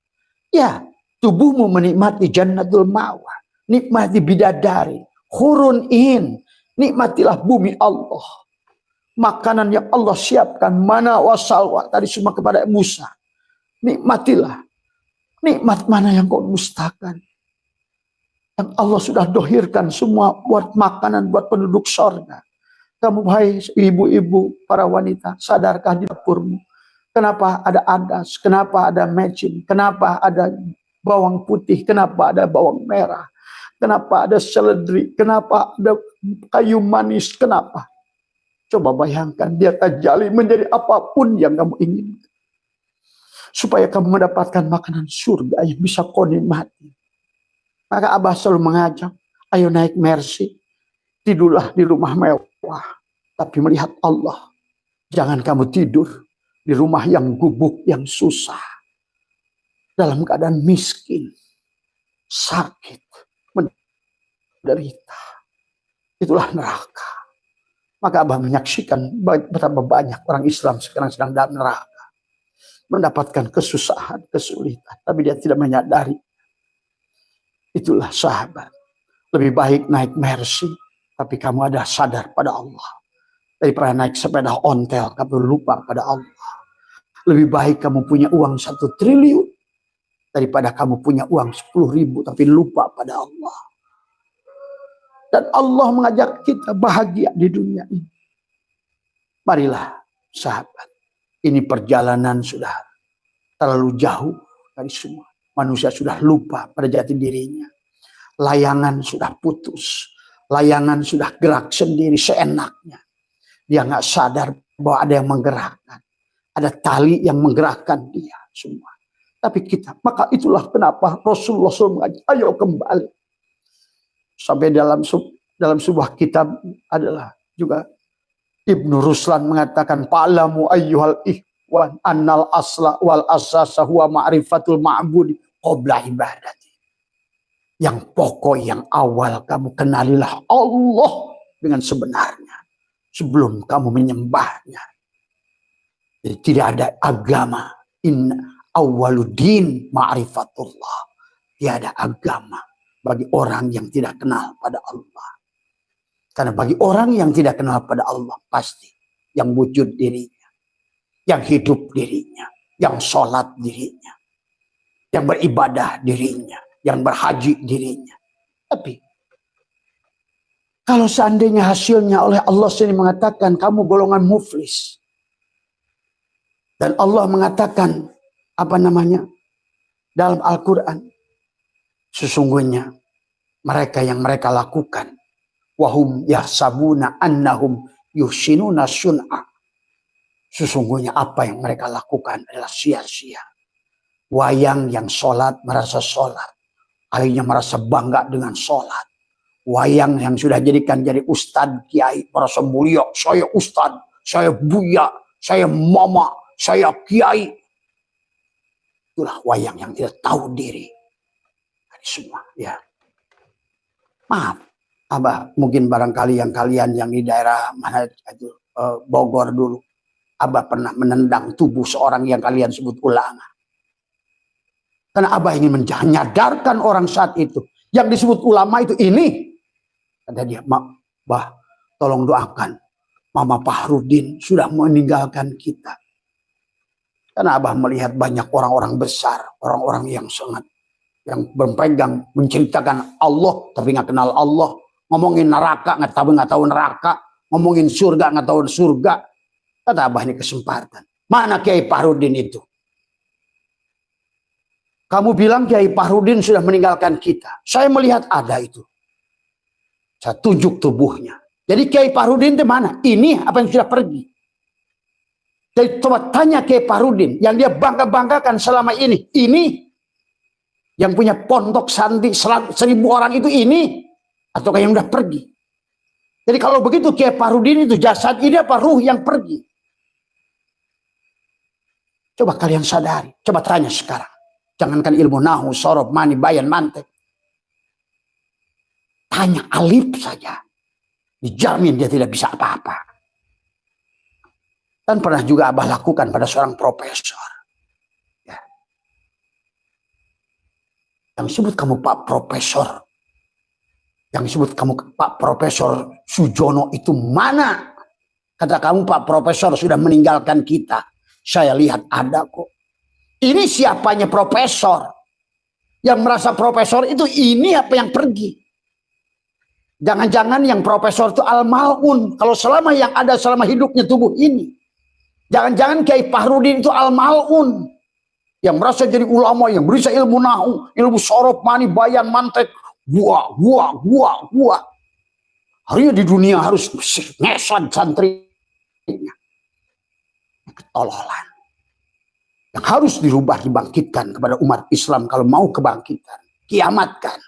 Speaker 1: Ya. Tubuhmu menikmati jannatul ma'wah. Nikmati bidadari. Hurun in. Nikmatilah bumi Allah. Makanan yang Allah siapkan. Mana wasalwa. Tadi semua kepada Musa. Nikmatilah. Nikmat mana yang kau dustakan. Yang Allah sudah dohirkan semua buat makanan. Buat penduduk surga. Kamu hai ibu-ibu. Para wanita. Sadarkah di dapurmu. Kenapa ada adas. Kenapa ada mecin. Kenapa ada bawang putih, kenapa ada bawang merah, kenapa ada seledri, kenapa ada kayu manis, kenapa? Coba bayangkan dia tajali menjadi apapun yang kamu inginkan. supaya kamu mendapatkan makanan surga yang bisa kau nikmati. Maka Abah selalu mengajak, ayo naik Mercy, tidurlah di rumah mewah, tapi melihat Allah. Jangan kamu tidur di rumah yang gubuk, yang susah, dalam keadaan miskin, sakit, menderita. Itulah neraka. Maka Abah menyaksikan betapa banyak orang Islam sekarang sedang dalam neraka, mendapatkan kesusahan, kesulitan, tapi dia tidak menyadari. Itulah sahabat. Lebih baik naik Mercy, tapi kamu ada sadar pada Allah, daripada naik sepeda ontel, kamu lupa pada Allah. Lebih baik kamu punya uang 1 triliun, daripada kamu punya uang 10.000, tapi lupa pada Allah. Dan Allah mengajak kita bahagia di dunia ini. Marilah sahabat, ini perjalanan sudah terlalu jauh dari semua. Manusia sudah lupa pada jati dirinya. Layangan sudah putus. Layangan sudah gerak sendiri seenaknya. Dia nggak sadar bahwa ada yang menggerakkan. Ada tali yang menggerakkan dia semua. Tapi kita, maka itulah kenapa Rasulullah SAW mengajak, ayo kembali. Sampai dalam sebuah kitab adalah juga Ibnu Ruslan mengatakan, fa'lamu ayyuhal ikhwan annal asla wal asasa huwa ma'rifatul ma'budi qabla ibadati. Yang pokok, yang awal kamu kenalilah Allah dengan sebenarnya sebelum kamu menyembahnya. Jadi tidak ada agama inna awwaluddin ma'rifatullah. Tiada agama bagi orang yang tidak kenal pada Allah. Karena bagi orang yang tidak kenal pada Allah, pasti yang wujud dirinya, yang hidup dirinya, yang sholat dirinya, yang beribadah dirinya, yang berhaji dirinya. Tapi kalau seandainya hasilnya oleh Allah sendiri mengatakan kamu golongan muflis, dan Allah mengatakan dalam Al-Quran, sesungguhnya mereka yang mereka lakukan, wahum yahsabuna annahum yuhsinuna sun'a, sesungguhnya apa yang mereka lakukan adalah sia-sia. Wayang yang sholat merasa sholat, akhirnya merasa bangga dengan sholat. Wayang yang sudah jadikan jadi ustad kiai merasa mulia, saya ustad, saya buya, saya mama, saya kiai. Itulah wayang yang tidak tahu diri. Semua ya. Maaf, Abah, mungkin barangkali yang kalian yang di daerah mana itu Bogor dulu, Abah pernah menendang tubuh seorang yang kalian sebut ulama. Karena Abah ingin menyadarkan orang saat itu yang disebut ulama itu ini. Kata dia, Bah, tolong doakan Mama Fahrudin sudah meninggalkan kita. Karena Abah melihat banyak orang-orang besar, orang-orang yang sangat, yang berpegang menceritakan Allah tapi nggak kenal Allah, ngomongin neraka nggak tahu neraka, ngomongin surga nggak tahu surga. Kata Abah, ini kesempatan. Mana Kiai Fahrudin itu? Kamu bilang Kiai Fahrudin sudah meninggalkan kita. Saya melihat ada itu. Saya tunjuk tubuhnya. Jadi Kiai Fahrudin itu mana? Ini apa yang sudah pergi? Jadi coba tanya Kiai Fahrudin yang dia bangga-banggakan selama ini. Ini yang punya pondok santri 1.000 orang itu ini, ataukah yang udah pergi? Jadi kalau begitu Kiai Fahrudin itu jasad ini apa ruh yang pergi? Coba kalian sadari, coba tanya sekarang. Jangankan ilmu nahu, sorob, mani, bayan, mantek. Tanya alif saja. Dijamin dia tidak bisa apa-apa. Dan pernah juga Abah lakukan pada seorang profesor. Ya. Yang disebut kamu Pak Profesor. Yang disebut kamu Pak Profesor Sujono itu mana? Kata kamu Pak Profesor sudah meninggalkan kita. Saya lihat ada kok. Ini siapanya profesor? Yang merasa profesor itu ini apa yang pergi? Jangan-jangan yang profesor itu al-mal'un. Kalau selama yang ada selama hidupnya tubuh ini. Jangan-jangan Kiai Fahrudin itu al-mal'un. Yang merasa jadi ulama, yang berisa ilmu nahu, ilmu sorob, mani, bayan, mantek. Gua. Harinya di dunia harus ngesan santrinya. Ketololan. Yang harus dirubah, dibangkitkan kepada umat Islam kalau mau kebangkitan. Kiamatkan.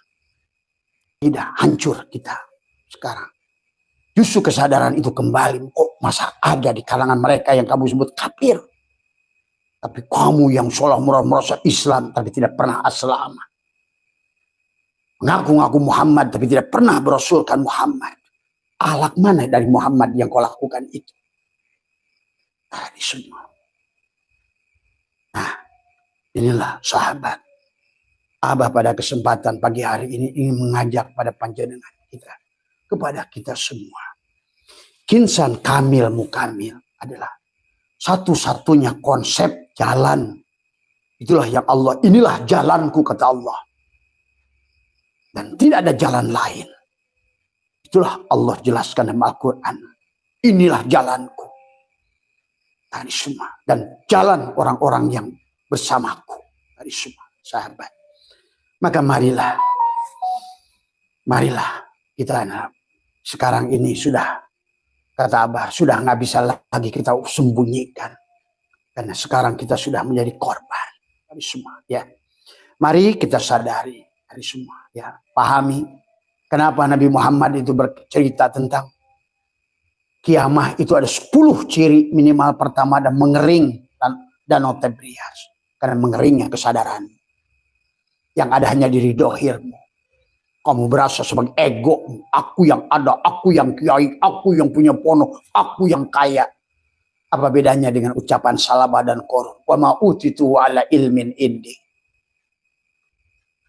Speaker 1: Tidak, hancur kita sekarang. Justru kesadaran itu kembali. Oh, masa ada di kalangan mereka yang kamu sebut kafir. Tapi kamu yang seolah merasa Islam tapi tidak pernah aslama. Mengaku-ngaku Muhammad tapi tidak pernah berasulkan Muhammad. Akhlak mana dari Muhammad yang kau lakukan itu? Tadi semua. Nah, inilah sahabat. Abah pada kesempatan pagi hari ini ingin mengajak pada panjenengan kita, kepada kita semua. Insan kamil mukamil adalah satu-satunya konsep jalan. Itulah yang Allah, inilah jalanku kata Allah. Dan tidak ada jalan lain. Itulah Allah jelaskan dalam Al-Quran. Inilah jalanku. Tadi semua. Dan jalan orang-orang yang bersamaku. Tadi semua sahabat. Maka marilah kita sekarang ini sudah, kata Abah, sudah nggak bisa lagi kita sembunyikan. Karena sekarang kita sudah menjadi korban. Tadi semua ya. Mari kita sadari dari semua ya. Pahami kenapa Nabi Muhammad itu bercerita tentang kiamah itu ada 10 ciri minimal. Pertama ada mengering danau Tiberia. Karena mengeringnya kesadaran. Yang ada hanya diri dohirmu. Kamu berasa sebagai ego. Aku yang ada, aku yang kiai, aku yang punya pono, aku yang kaya. Apa bedanya dengan ucapan salabah dan korun? Wa ma utitu ala ilmin indi.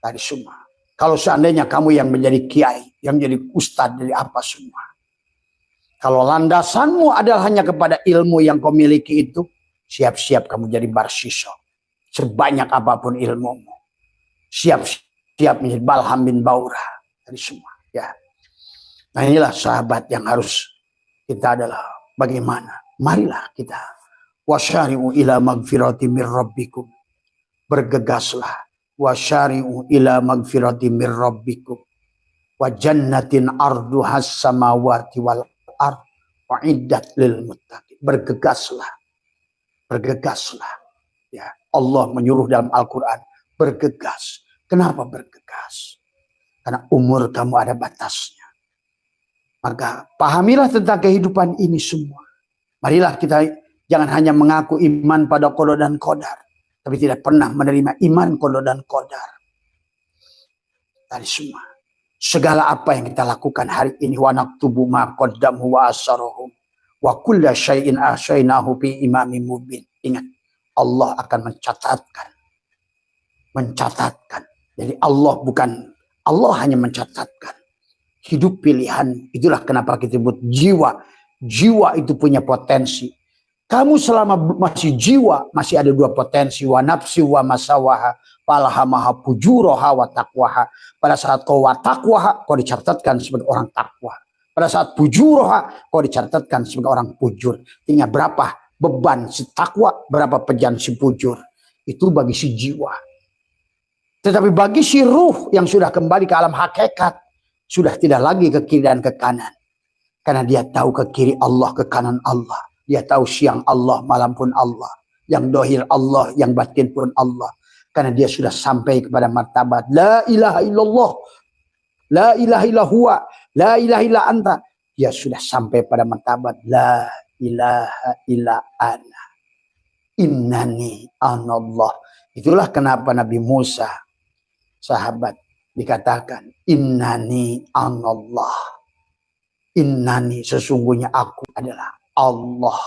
Speaker 1: Tadi semua. Kalau seandainya kamu yang menjadi kiai, yang menjadi ustadz dari apa semua. Kalau landasanmu adalah hanya kepada ilmu yang kau miliki itu, siap-siap kamu jadi barsiso. Sebanyak apapun ilmumu. Siap-siap menjadi Balham bin Baura. Dari semua ya. Nah inilah sahabat yang harus kita adalah bagaimana. Marilah kita wasyari'u ila magfirati mir rabbikum. Bergegaslah wasyari'u ila magfirati mir rabbikum wa jannatin arduhas samawati wal ard wa iddat lil muttaqin. Bergegaslah ya. Allah menyuruh dalam Al-Quran bergegas. Kenapa bergegas? Karena umur kamu ada batasnya. Maka pahamilah tentang kehidupan ini semua. Marilah kita jangan hanya mengaku iman pada qada dan qadar, tapi tidak pernah menerima iman qada dan qadar. Dari semua. Segala apa yang kita lakukan hari ini, wa naktubu ma qaddamu wa asarahum wa kulla syai'in ahsaynahu fi imamin mubin. Ingat, Allah akan mencatatkan. Jadi Allah hanya mencatatkan hidup pilihan. Itulah kenapa kita sebut jiwa. Jiwa itu punya potensi. Kamu selama masih jiwa, masih ada 2 potensi. Wa nafsi wa masawaha falhamaha fujuraha wa taqwaha. Pada saat kau wa taqwaha, kau dicatatkan sebagai orang takwa. Pada saat fujuraha, kau dicatatkan sebagai orang fujur. Tinggal berapa beban si takwa, berapa pejan si fujur. Itu bagi si jiwa. Tetapi bagi si ruh yang sudah kembali ke alam hakikat, sudah tidak lagi ke kiri dan ke kanan. Karena dia tahu ke kiri Allah, ke kanan Allah. Dia tahu siang Allah, malam pun Allah. Yang dohir Allah, yang batin pun Allah. Karena dia sudah sampai kepada martabat la ilaha illallah, la ilaha illallah, la ilaha illa anta. Dia sudah sampai pada martabat la ilaha illa ana, innani anallah. Itulah kenapa Nabi Musa, sahabat, dikatakan innani anallah. Innani, sesungguhnya aku adalah Allah.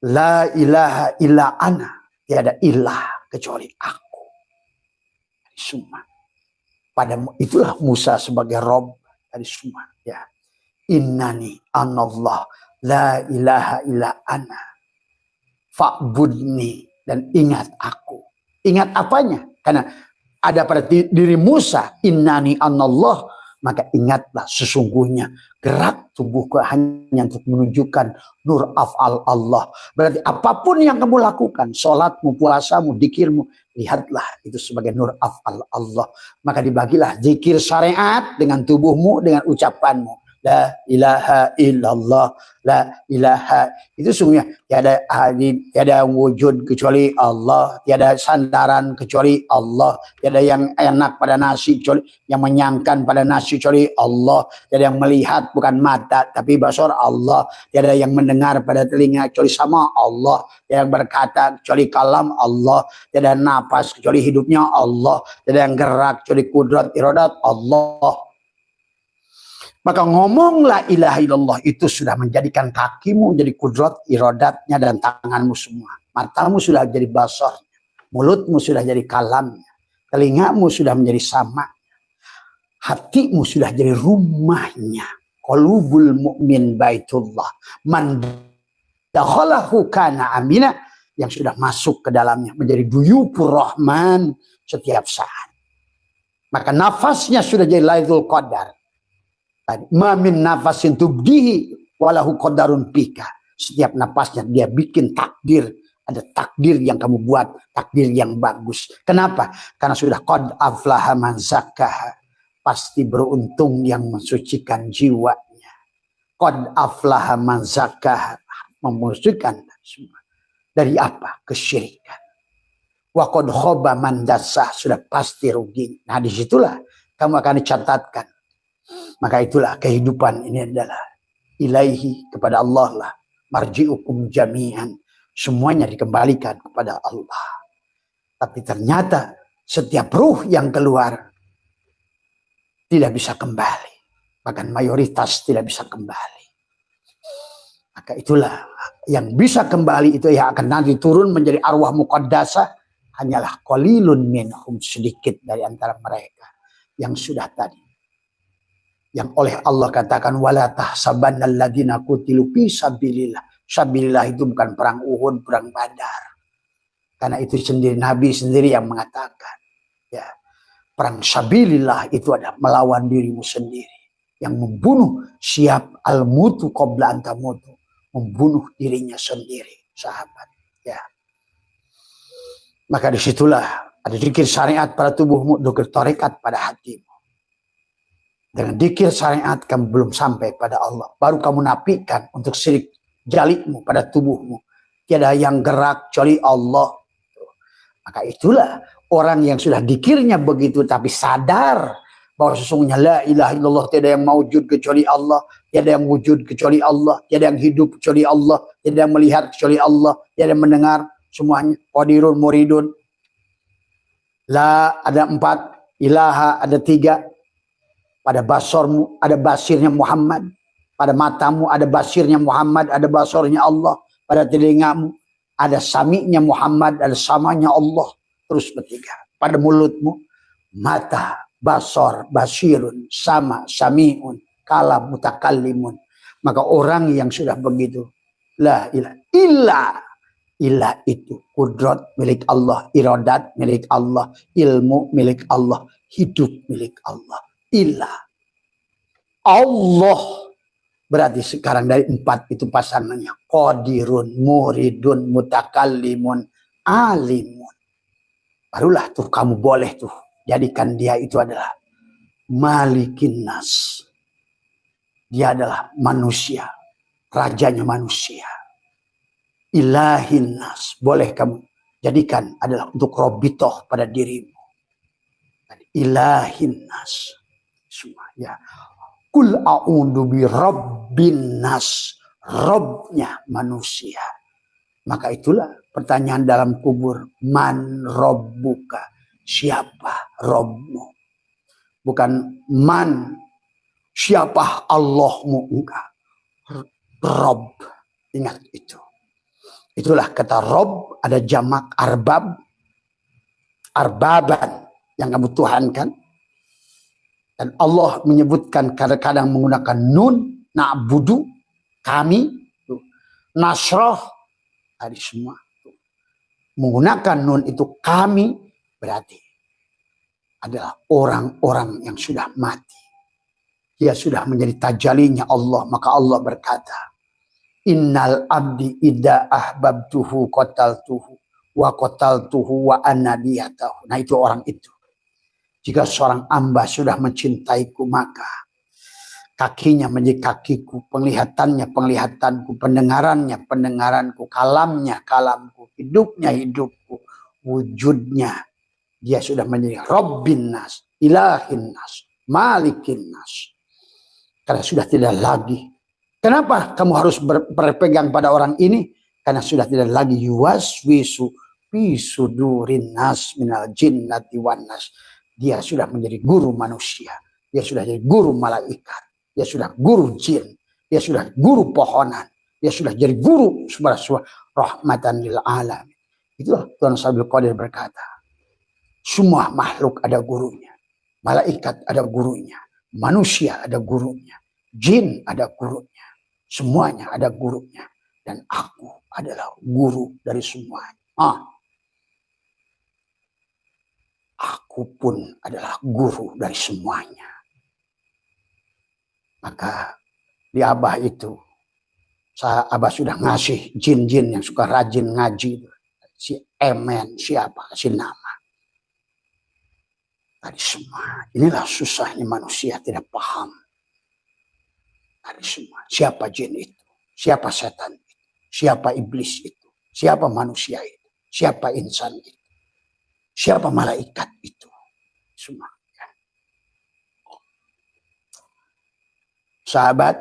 Speaker 1: La ilaha illa ana. Tiada ilah kecuali aku. Semua. Pada itulah Musa sebagai Rob dari semua. Ya. Innani anallah. La ilaha illa ana. Fa'budni. Dan ingat aku. Ingat apanya? Karena ada pada diri Musa. Innani anallah. Maka ingatlah sesungguhnya gerak tubuhku hanya untuk menunjukkan nur af'al Allah. Berarti apapun yang kamu lakukan, sholatmu, puasamu, dzikirmu, lihatlah itu sebagai nur af'al Allah. Maka dibagilah zikir syariat dengan tubuhmu, dengan ucapanmu. la ilaha illallah, la ilaha. Itu sungguhnya tiada tiada wujud kecuali Allah, tiada sandaran kecuali Allah, tiada yang enak pada nasi kecuali yang menyangkan pada nasi kecuali Allah, tiada yang melihat bukan mata tapi basar Allah, tiada yang mendengar pada telinga kecuali sama Allah, tiada yang berkata kecuali kalam Allah, tiada napas kecuali hidupnya Allah, tiada yang gerak kecuali kudrat iradat Allah. Maka ngomong la ilaha illallah itu sudah menjadikan kakimu jadi kudrat iradatnya dan tanganmu semua. Matamu sudah jadi basarnya, mulutmu sudah jadi kalamnya, telingamu sudah menjadi sama, hatimu sudah jadi rumahnya. Qulubul mu'min baitullah, man dakhalahu kana amina, yang sudah masuk ke dalamnya menjadi duyupur rahman setiap saat. Maka nafasnya sudah jadi Lailatul Qadar. Ma min nafasin tubdihi walahu qadarun pika. Setiap napasnya dia bikin takdir. Ada takdir yang kamu buat, takdir yang bagus. Kenapa? Karena sudah qad aflaha man zakkaha. Pasti beruntung yang mensucikan jiwanya. Qad aflaha man zakkaha, memusuhkan semua. Dari apa? Kesyirikan. Wa qad khaba man dassah, sudah pasti rugi. Nah, disitulah kamu akan dicatatkan. Maka itulah kehidupan ini adalah ilaihi, kepada Allah lah. Marji'ukum jami'an, semuanya dikembalikan kepada Allah. Tapi ternyata setiap ruh yang keluar tidak bisa kembali. Bahkan mayoritas tidak bisa kembali. Maka itulah yang bisa kembali, itu yang akan nanti turun menjadi arwah muqaddasah, hanyalah qalilun minhum, sedikit dari antara mereka yang sudah tadi. Yang oleh Allah katakan wala tahsabannal ladzina qutilu fi sabilillah. Sabilillah itu bukan perang Uhud, perang Badar. Karena itu sendiri Nabi sendiri yang mengatakan, ya, perang sabilillah itu adalah melawan dirimu sendiri. Yang membunuh siap al-mutu qabla antamutu, membunuh dirinya sendiri, sahabat. Ya. Maka disitulah ada zikir syariat pada tubuhmu, zikir tarekat pada hatimu. Dengan dikir syariat kamu belum sampai pada Allah. Baru kamu nafikan untuk syirik jalikmu pada tubuhmu. Tiada yang gerak kecuali Allah. Maka itulah orang yang sudah dikirnya begitu tapi sadar bahwa sesungguhnya la ilaha illallah, tiada yang mawujud kecuali Allah, tiada yang wujud kecuali Allah, tiada yang hidup kecuali Allah, tiada yang melihat kecuali Allah, tiada yang mendengar, semuanya qadirun muridun. La ada 4, ilaha ada 3. Pada basormu ada basirnya Muhammad. Pada matamu ada basirnya Muhammad, ada basornya Allah. Pada telingamu ada sami'nya Muhammad, ada samanya Allah. Terus bertiga. Pada mulutmu mata, basor, basirun, sama, sami'un, kalam, mutakallimun. Maka orang yang sudah begitu, la ilaha illa itu kudrat milik Allah, iradat milik Allah, ilmu milik Allah, hidup milik Allah. Ilah Allah, berarti sekarang dari 4 itu pasangannya qadirun, muridun, mutakallimun, alimun. Barulah tuh kamu boleh tuh jadikan dia itu adalah malikin nas. Dia adalah manusia, rajanya manusia. Ilahin nas, boleh kamu jadikan adalah untuk robitoh pada dirimu. Ilahin nas. Semua ya. Kul a'udzu bi rabbin nas, Robnya manusia. Maka itulah pertanyaan dalam kubur, man robbuka, siapa Robmu? Bukan man, siapa Allahmu, enggak. Rob, ingat itu. Itulah kata Rob, ada jamak arbab, arbaban yang kamu tuhankan. Dan Allah menyebutkan kadang-kadang menggunakan nun, na'budu, kami, nasroh, tadi semua. Menggunakan nun itu kami, berarti adalah orang-orang yang sudah mati. Dia sudah menjadi tajalinya Allah, maka Allah berkata, innal abdi idza ahbabtuhu qataltuhu wa qataltuhu wa anadiyatahu. Nah itu orang itu. Jika seorang hamba sudah mencintaiku, maka Kakinya menjadi kakiku, penglihatannya penglihatanku, pendengarannya pendengaranku, kalamnya kalamku, hidupnya hidupku, wujudnya. Dia sudah menjadi Rabbin Nas, Ilahin Nas, Malikin Nas. Karena sudah tidak lagi. Kenapa kamu harus berpegang pada orang ini? Karena sudah tidak lagi yuwaswisu fi sudurin nas minal jinnati wan nas. Dia sudah menjadi guru manusia. Dia sudah jadi guru malaikat. Dia sudah guru jin. Dia sudah guru pohonan. Dia sudah jadi guru subhanallah rahmatan lil alamin. Itulah Tuan Abdul Qadir berkata. Semua makhluk ada gurunya. Malaikat ada gurunya. Manusia ada gurunya. Jin ada gurunya. Semuanya ada gurunya. Dan aku adalah guru dari semuanya. Aku pun adalah guru dari semuanya. Maka di Abah itu, Abah sudah ngasih jin-jin yang suka rajin ngaji. Si Emen, siapa, si nama. Tadi semua. Inilah susahnya manusia tidak paham. Tadi semua. Siapa jin itu? Siapa setan itu? Siapa iblis itu? Siapa manusia itu? Siapa insan itu? Siapa malaikat itu? Semua. Sahabat,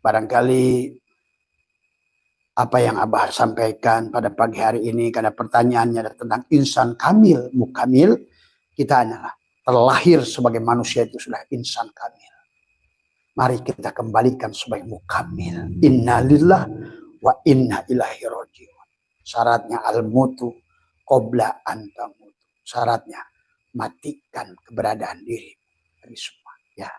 Speaker 1: barangkali apa yang Abah sampaikan pada pagi hari ini, karena pertanyaannya tentang insan kamil, mukamil, kita adalah terlahir sebagai manusia itu sudah insan kamil. Mari kita kembalikan sebagai mukamil. Innalillah wa inna ilaihi rajiun. Syaratnya al-mutu qabla an tamutu. Syaratnya matikan keberadaan diri dari semua. Ya.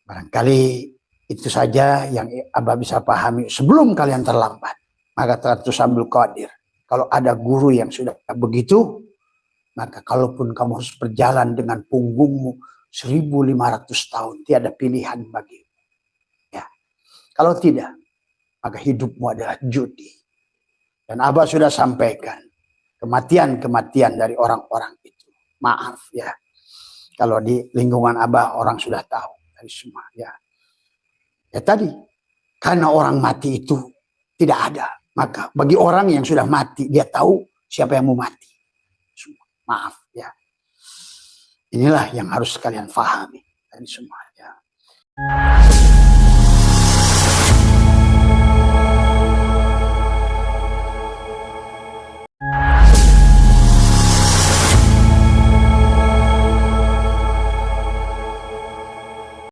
Speaker 1: Barangkali itu saja yang Abah bisa pahami sebelum kalian terlambat. Maka Tuan Abdul Qadir, kalau ada guru yang sudah begitu, maka kalaupun kamu harus berjalan dengan punggungmu 1500 tahun, tiada pilihan bagimu. Ya. Kalau tidak, maka hidupmu adalah judi. Dan Abah sudah sampaikan kematian-kematian dari orang-orang itu. Maaf ya, kalau di lingkungan Abah orang sudah tahu dari semua ya. Ya tadi, karena orang mati itu tidak ada, maka bagi orang yang sudah mati dia tahu siapa yang mau mati. Maaf ya. Inilah yang harus kalian pahami dari semua ya.